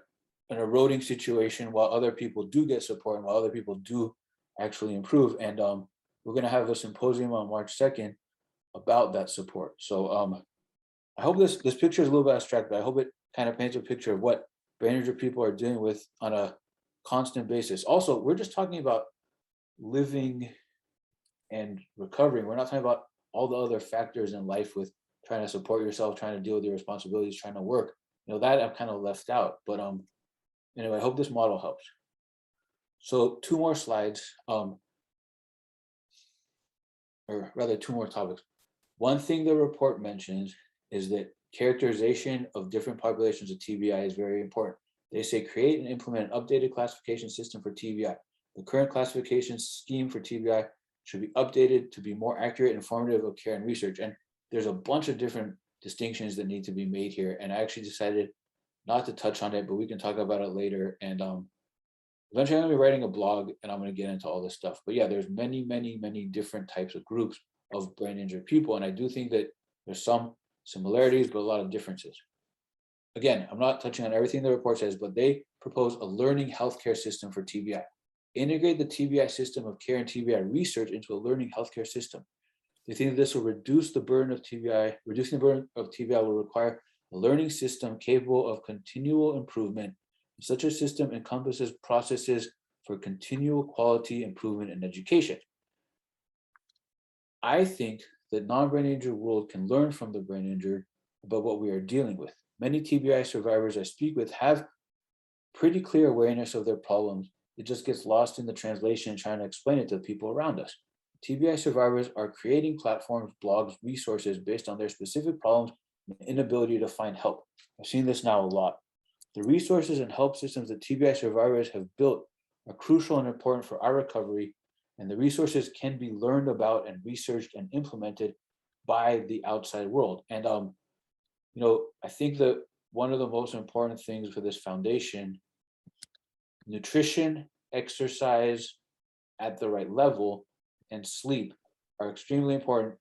eroding situation, while other people do get support and while other people do actually improve. And we're going to have a symposium on March 2nd about that support. So I hope this picture is a little bit abstract, but I hope it kind of paints a picture of what brain injured people are dealing with on a constant basis. Also, we're just talking about living and recovering. We're not talking about all the other factors in life with trying to support yourself, trying to deal with your responsibilities, trying to work. That I've kind of left out. But anyway, I hope this model helps. So 2 more slides, or rather 2 more topics. One thing the report mentions is that characterization of different populations of TBI is very important. They say create and implement an updated classification system for TBI. The current classification scheme for TBI should be updated to be more accurate and informative of care and research. And there's a bunch of different distinctions that need to be made here. And I actually decided not to touch on it, but we can talk about it later. And eventually I'm gonna be writing a blog and I'm gonna get into all this stuff. But yeah, there's many, many, many different types of groups of brain injured people. And I do think that there's some similarities, but a lot of differences. Again, I'm not touching on everything the report says, but they propose a learning healthcare system for TBI. Integrate the TBI system of care and TBI research into a learning healthcare system. They think that this will reduce the burden of TBI. Reducing the burden of TBI will require a learning system capable of continual improvement. Such a system encompasses processes for continual quality improvement in education. I think that non-brain injured world can learn from the brain injured about what we are dealing with. Many TBI survivors I speak with have pretty clear awareness of their problems. It just gets lost in the translation and trying to explain it to the people around us. TBI survivors are creating platforms, blogs, resources based on their specific problems and inability to find help. I've seen this now a lot. The resources and help systems that TBI survivors have built are crucial and important for our recovery, and the resources can be learned about and researched and implemented by the outside world. And I think that one of the most important things for this foundation, nutrition, exercise at the right level, and sleep are extremely important.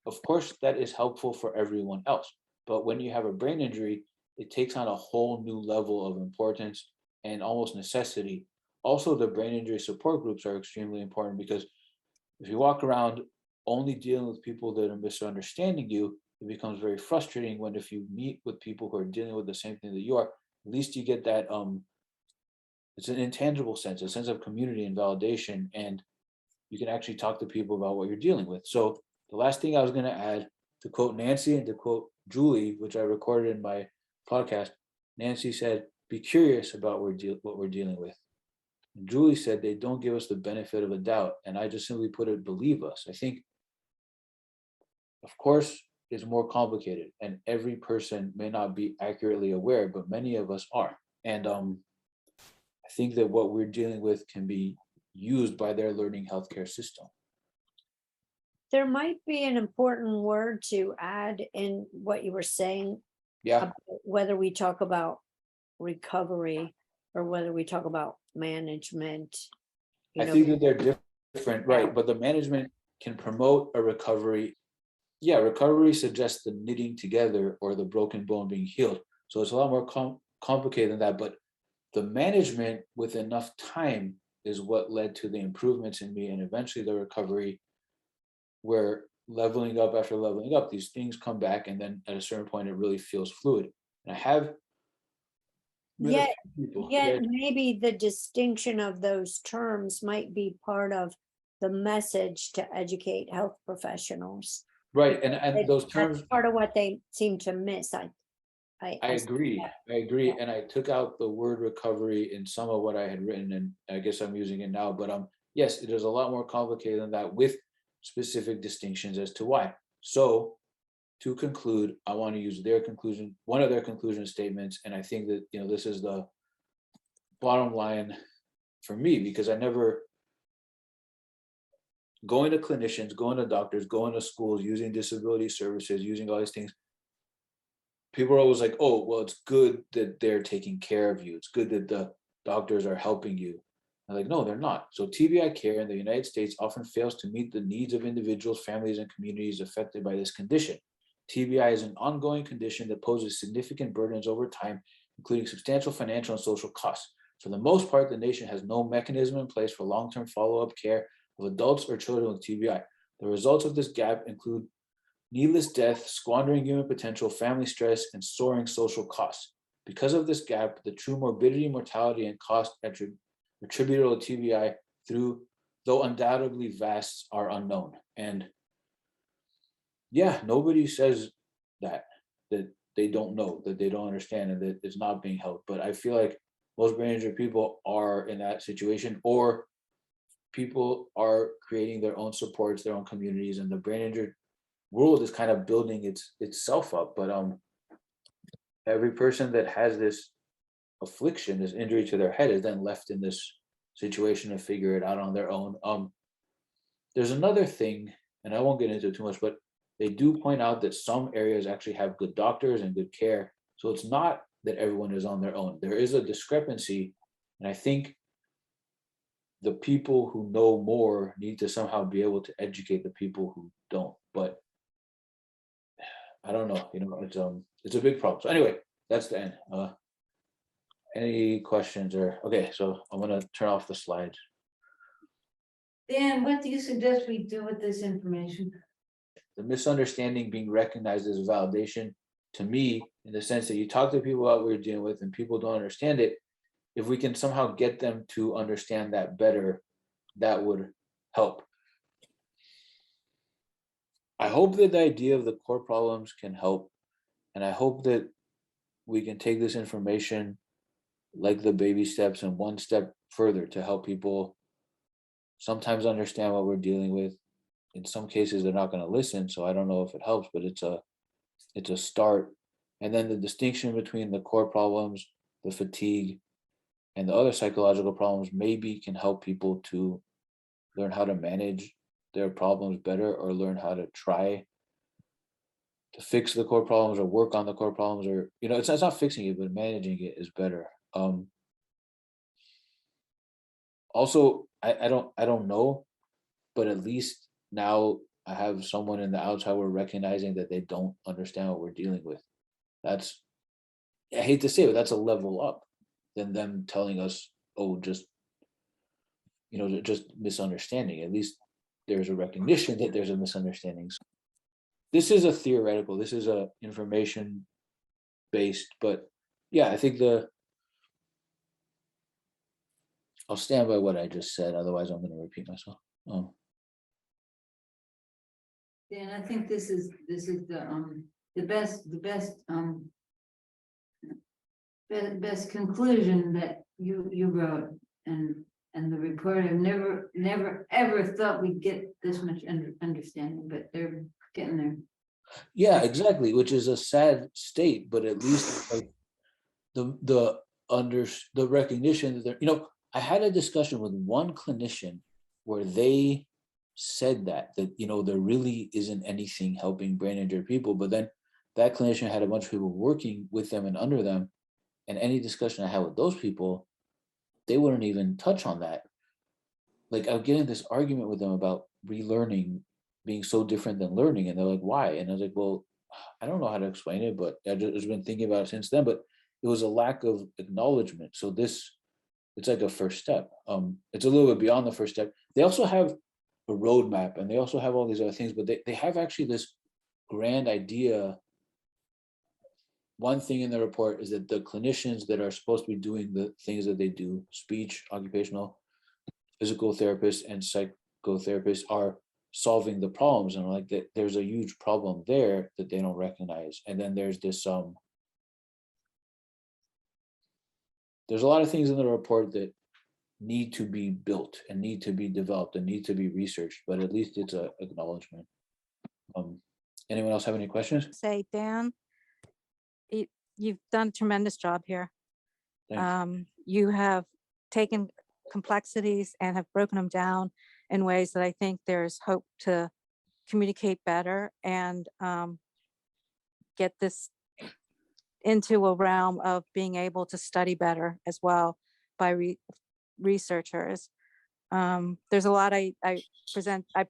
Of course, that is helpful for everyone else. But when you have a brain injury, it takes on a whole new level of importance and almost necessity. Also, the brain injury support groups are extremely important because if you walk around only dealing with people that are misunderstanding you, it becomes very frustrating when if you meet with people who are dealing with the same thing that you are, at least you get that, it's an intangible sense, a sense of community and validation, and you can actually talk to people about what you're dealing with. So the last thing I was going to add, to quote Nancy and to quote Julie, which I recorded in my podcast, Nancy said, be curious about what we're dealing with. And Julie said, they don't give us the benefit of a doubt. And I just simply put it, believe us. I think, of course, it's more complicated and every person may not be accurately aware, but many of us are. And I think that what we're dealing with can be used by their learning healthcare system. There might be an important word to add in what you were saying, Yeah, about whether we talk about recovery or whether we talk about management. I think that they're different, right? But the management can promote a recovery. Yeah, recovery suggests the knitting together or the broken bone being healed. So it's a lot more complicated than that. But the management with enough time is what led to the improvements in me and eventually the recovery, where leveling up after leveling up, these things come back. And then at a certain point, it really feels fluid. And I have Yet, people. yet maybe the distinction of those terms might be part of the message to educate health professionals. Right. And those terms, That's part of what they seem to miss. I agree. I agree. And I took out the word recovery in some of what I had written, and I guess I'm using it now. But yes, it is a lot more complicated than that with specific distinctions as to why. So to conclude, I want to use their conclusion, one of their conclusion statements, and I think that this is the bottom line for me, because I never going to clinicians, going to doctors, going to schools, using disability services, using all these things. People are always like, oh, well, it's good that they're taking care of you. It's good that the doctors are helping you. I'm like, no, they're not. So TBI care in the United States often fails to meet the needs of individuals, families, and communities affected by this condition. TBI is an ongoing condition that poses significant burdens over time, including substantial financial and social costs. For the most part, the nation has no mechanism in place for long-term follow-up care of adults or children with TBI. The results of this gap include needless death, squandering human potential, family stress, and soaring social costs. Because of this gap, the true morbidity, mortality, and cost attributable to TBI through though undoubtedly vast, are unknown. And yeah, nobody says that they don't know, that they don't understand, and that it's not being helped. But I feel like most brain injured people are in that situation, or people are creating their own supports, their own communities, and the brain injured world is kind of building itself up. But every person that has this affliction, this injury to their head, is then left in this situation to figure it out on their own. There's another thing, and I won't get into it too much, but they do point out that some areas actually have good doctors and good care. So it's not that everyone is on their own. There is a discrepancy. And I think the people who know more need to somehow be able to educate the people who don't. But I don't know, it's a big problem. So anyway, that's the end. Any questions or, okay, so I'm gonna turn off the slides. Dan, what do you suggest we do with this information? The misunderstanding being recognized as validation, to me, in the sense that you talk to people about what you're dealing with and people don't understand it, if we can somehow get them to understand that better, that would help. I hope that the idea of the core problems can help, and I hope that we can take this information like the baby steps and one step further to help people sometimes understand what we're dealing with. In some cases, they're not going to listen, so I don't know if it helps, but it's a start. And then the distinction between the core problems, the fatigue, and the other psychological problems maybe can help people to learn how to manage their problems better, or learn how to try to fix the core problems or work on the core problems, or it's not fixing it, but managing it is better. Also, I don't know, but at least now I have someone in the outside, we're recognizing that they don't understand what we're dealing with. That's, I hate to say it, but that's a level up than them telling us, oh, just misunderstanding. At least there's a recognition that there's a misunderstanding. So this is a theoretical, this is a information based, but yeah, I think I'll stand by what I just said. Otherwise, I'm going to repeat myself. Dan, I think this is the best conclusion that you wrote, and the report. I've never ever thought we'd get this much understanding, but they're getting there. Yeah, exactly. Which is a sad state, but at least like the recognition that I had a discussion with one clinician where they said that there really isn't anything helping brain injured people, but then that clinician had a bunch of people working with them and under them, and any discussion I had with those people, they wouldn't even touch on that. Like, I would get in this argument with them about relearning being so different than learning, and they're like, why? And I was like, well, I don't know how to explain it, but I've just been thinking about it since then. But it was a lack of acknowledgement. So it's like a first step. It's a little bit beyond the first step. They also have a roadmap, and they also have all these other things, but they have actually this grand idea. One thing in the report is that the clinicians that are supposed to be doing the things that they do, speech, occupational, physical therapists, and psychotherapists, are solving the problems. And like that, there's a huge problem there that they don't recognize. And then there's this there's a lot of things in the report that need to be built and need to be developed and need to be researched, but at least it's a acknowledgement. Anyone else have any questions? Say, Dan, you've done a tremendous job here. Thanks. You have taken complexities and have broken them down in ways that I think there's hope to communicate better and get this into a realm of being able to study better as well by researchers. There's a lot I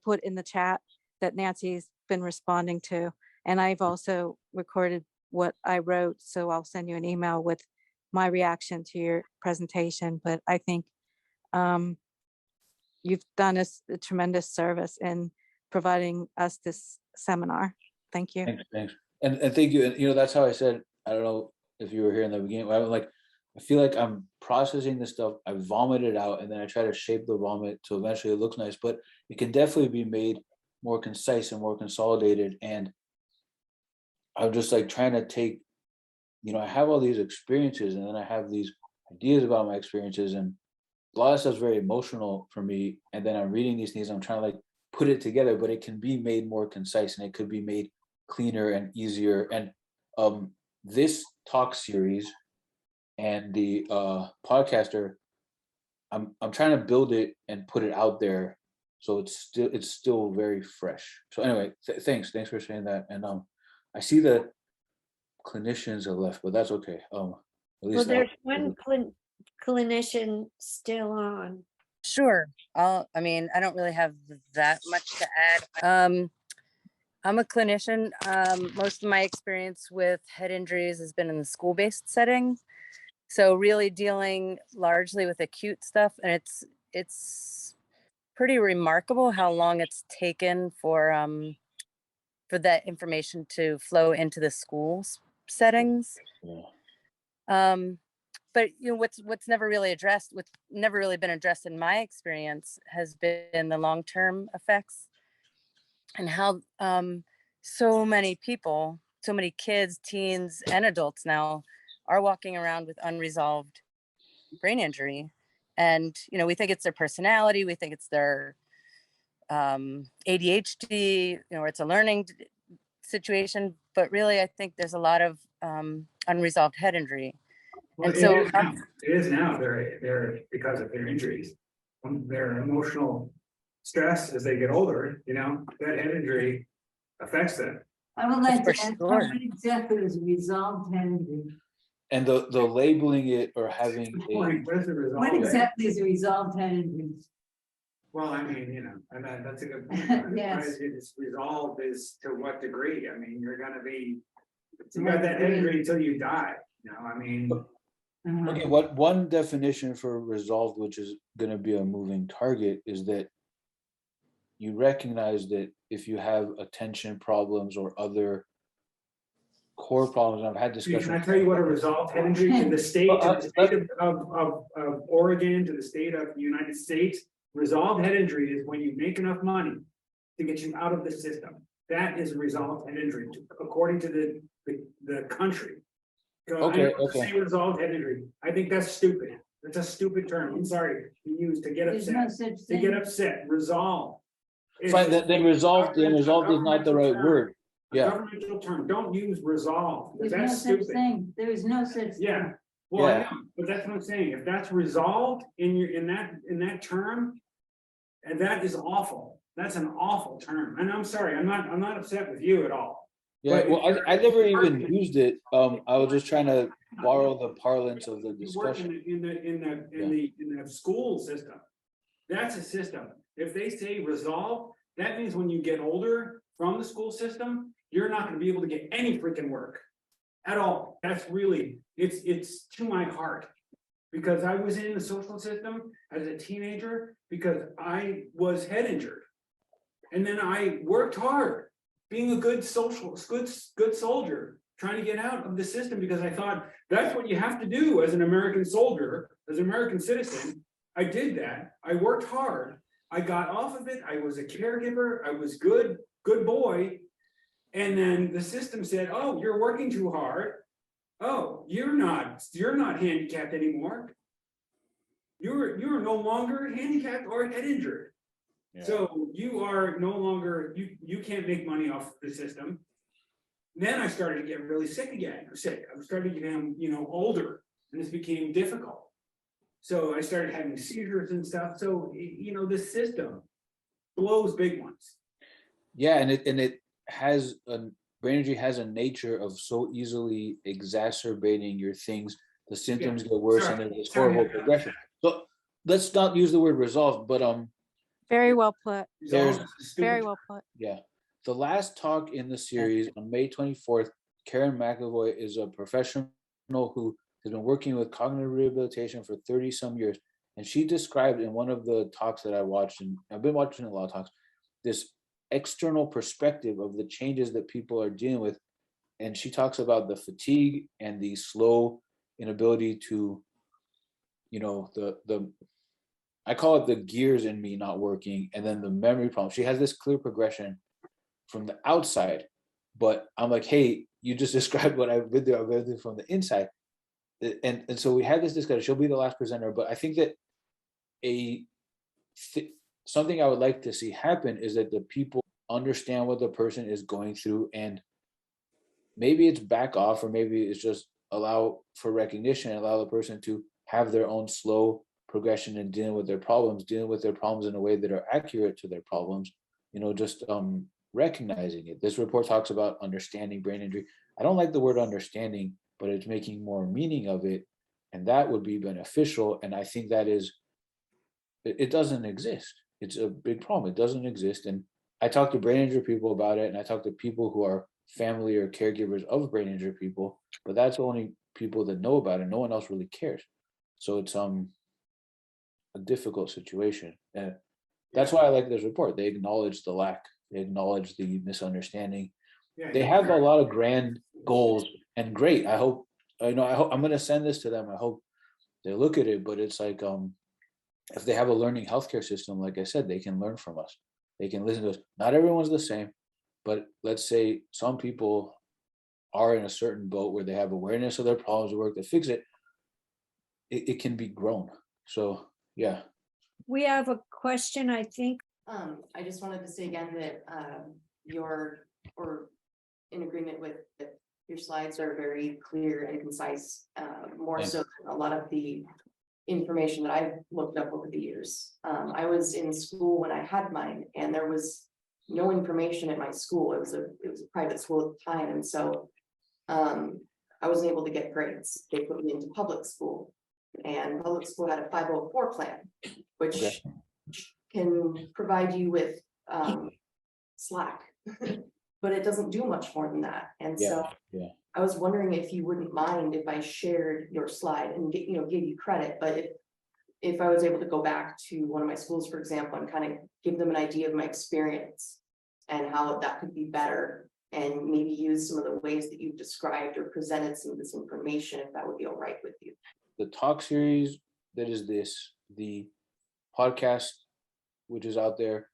put in the chat that Nancy's been responding to, and I've also recorded what I wrote, so I'll send you an email with my reaction to your presentation. But I think you've done us a tremendous service in providing us this seminar. Thank you. Thanks. And thank you. And that's how I said, I don't know if you were here in the beginning. I'm like, I feel like I'm processing this stuff, I vomit it out, and then I try to shape the vomit so eventually it looks nice, but it can definitely be made more concise and more consolidated. And I'm just like trying to take, I have all these experiences and then I have these ideas about my experiences, and a lot of stuff's very emotional for me. And then I'm reading these things, I'm trying to like put it together, but it can be made more concise and it could be made cleaner and easier. And this talk series and the podcaster, I'm trying to build it and put it out there so it's still very fresh. So anyway, thanks for saying that. And I see the clinicians are left, but that's okay. At Well, least there's one clinician still on. Sure. I mean, I don't really have that much to add. I'm a clinician. Most of my experience with head injuries has been in the school-based setting. So really dealing largely with acute stuff. And it's pretty remarkable how long it's taken for that information to flow into the schools settings. yeah. But what's never really been addressed in my experience has been the long-term effects, and how so many people, so many kids, teens, and adults now are walking around with unresolved brain injury. And we think it's their personality, we think it's their ADHD, or it's a learning situation, but really I think there's a lot of unresolved head injury. Well, And so it is now, they're because of their injuries, their emotional stress as they get older, that head injury affects them. I would like For to ask, sure. what exactly is resolved head injury? And the labeling it or having What is the result? What exactly is a resolved head injury? Well, I mean, that's a good point. Yes. It's resolved is to what degree? I mean, you're gonna be, you got that head injury until you die, I mean. okay, what one definition for resolved, which is going to be a moving target, is that you recognize that if you have attention problems or other core problems, and I've had discussions. Can I tell you what a resolved head injury in the state, of Oregon, to the state of the United States? Resolved head injury is when you make enough money to get you out of the system. That is a resolved head injury, according to the country. Okay, Say resolved head injury. I think that's stupid. That's a stupid term. I'm sorry to use to get There's no upset. such To get thing. upset. Resolve. Fine, then resolved is not the right word. A Yeah. governmental term. Don't use resolve. There's no That's such stupid. thing. There is no such thing. Yeah. Well, I Yeah. know, but that's what I'm saying. If that's resolved in that term, and that is awful. That's an awful term. And I'm sorry, I'm not upset with you at all. Yeah, But well, if I you're- never even used it. I was just trying to borrow the parlance of the You work discussion. in the school system. That's a system. If they say resolve, that means when you get older from the school system, you're not gonna be able to get any freaking work at all. That's really, it's to my heart. Because I was in the social system as a teenager because I was head injured. And then I worked hard, being a good soldier, trying to get out of the system because I thought that's what you have to do as an American soldier, as an American citizen. I did that. I worked hard. I got off of it. I was a caregiver. I was good boy. And then the system said, oh, you're working too hard. Oh, you're not handicapped anymore. You're no longer handicapped or head injured. So you are no longer, you can't make money off the system. Then I started to get really sick again. I started to get, older, and this became difficult. So I started having seizures and stuff. So, the system blows big ones. Yeah, and it has brain injury has a nature of so easily exacerbating your things. The symptoms get worse, and there's this horrible progression. So let's not use the word resolved, but Very well put. there's Very well put. yeah. The last talk in the series on May 24th, Karen McAvoy is a professional who has been working with cognitive rehabilitation for 30 some years. And she described in one of the talks that I watched, and I've been watching a lot of talks, this external perspective of the changes that people are dealing with. And she talks about the fatigue and the slow inability to the I call it the gears in me not working, and then the memory problem. She has this clear progression from the outside, but I'm like, hey, you just described what I've been through. I've been through from the inside, and so we had this discussion. She'll be the last presenter, but I think that a something I would like to see happen is that the people understand what the person is going through, and maybe it's back off, or maybe it's just allow for recognition and allow the person to have their own slow progression in dealing with their problems in a way that are accurate to their problems, just recognizing it. This report talks about understanding brain injury. I don't like the word understanding, but it's making more meaning of it, and that would be beneficial. And I think that is, it doesn't exist. It's a big problem. It doesn't exist. And I talk to brain injury people about it, and I talk to people who are family or caregivers of brain injury people, but that's only people that know about it. No one else really cares. So it's a difficult situation. And that's why I like this report. They acknowledge the lack, they acknowledge the misunderstanding. Yeah, They have a lot of grand goals, and great. I hope I'm going to send this to them. I hope they look at it, but it's like, if they have a learning healthcare system, like I said, they can learn from us. They can listen to us. Not everyone's the same, but let's say some people are in a certain boat where they have awareness of their problems, work to fix it. It can be grown. So yeah. We have a question, I think. I just wanted to say again that you're in agreement with that your slides are very clear and concise, more Thanks. so than a lot of the information that I've looked up over the years. I was in school when I had mine, and there was no information at my school. It was a private school at the time, and so I wasn't able to get grades. They put me into public school, and public school had a 504 plan, which Okay. can provide you with slack, but it doesn't do much more than that. And so Yeah. I was wondering if you wouldn't mind if I shared your slide and give you credit, but if I was able to go back to one of my schools, for example, and kind of give them an idea of my experience and how that could be better, and maybe use some of the ways that you've described or presented some of this information, if that would be all right with you. The talk series that is the podcast, which is out there.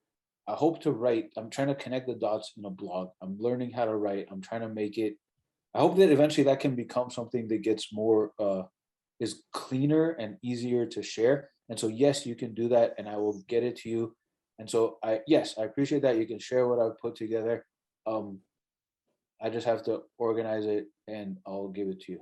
I hope to write. I'm trying to connect the dots in a blog. I'm learning how to write. I'm trying to make it. I hope that eventually that can become something that gets more is cleaner and easier to share. And so yes, you can do that, and I will get it to you. And so I appreciate that. You can share what I've put together. I just have to organize it, and I'll give it to you.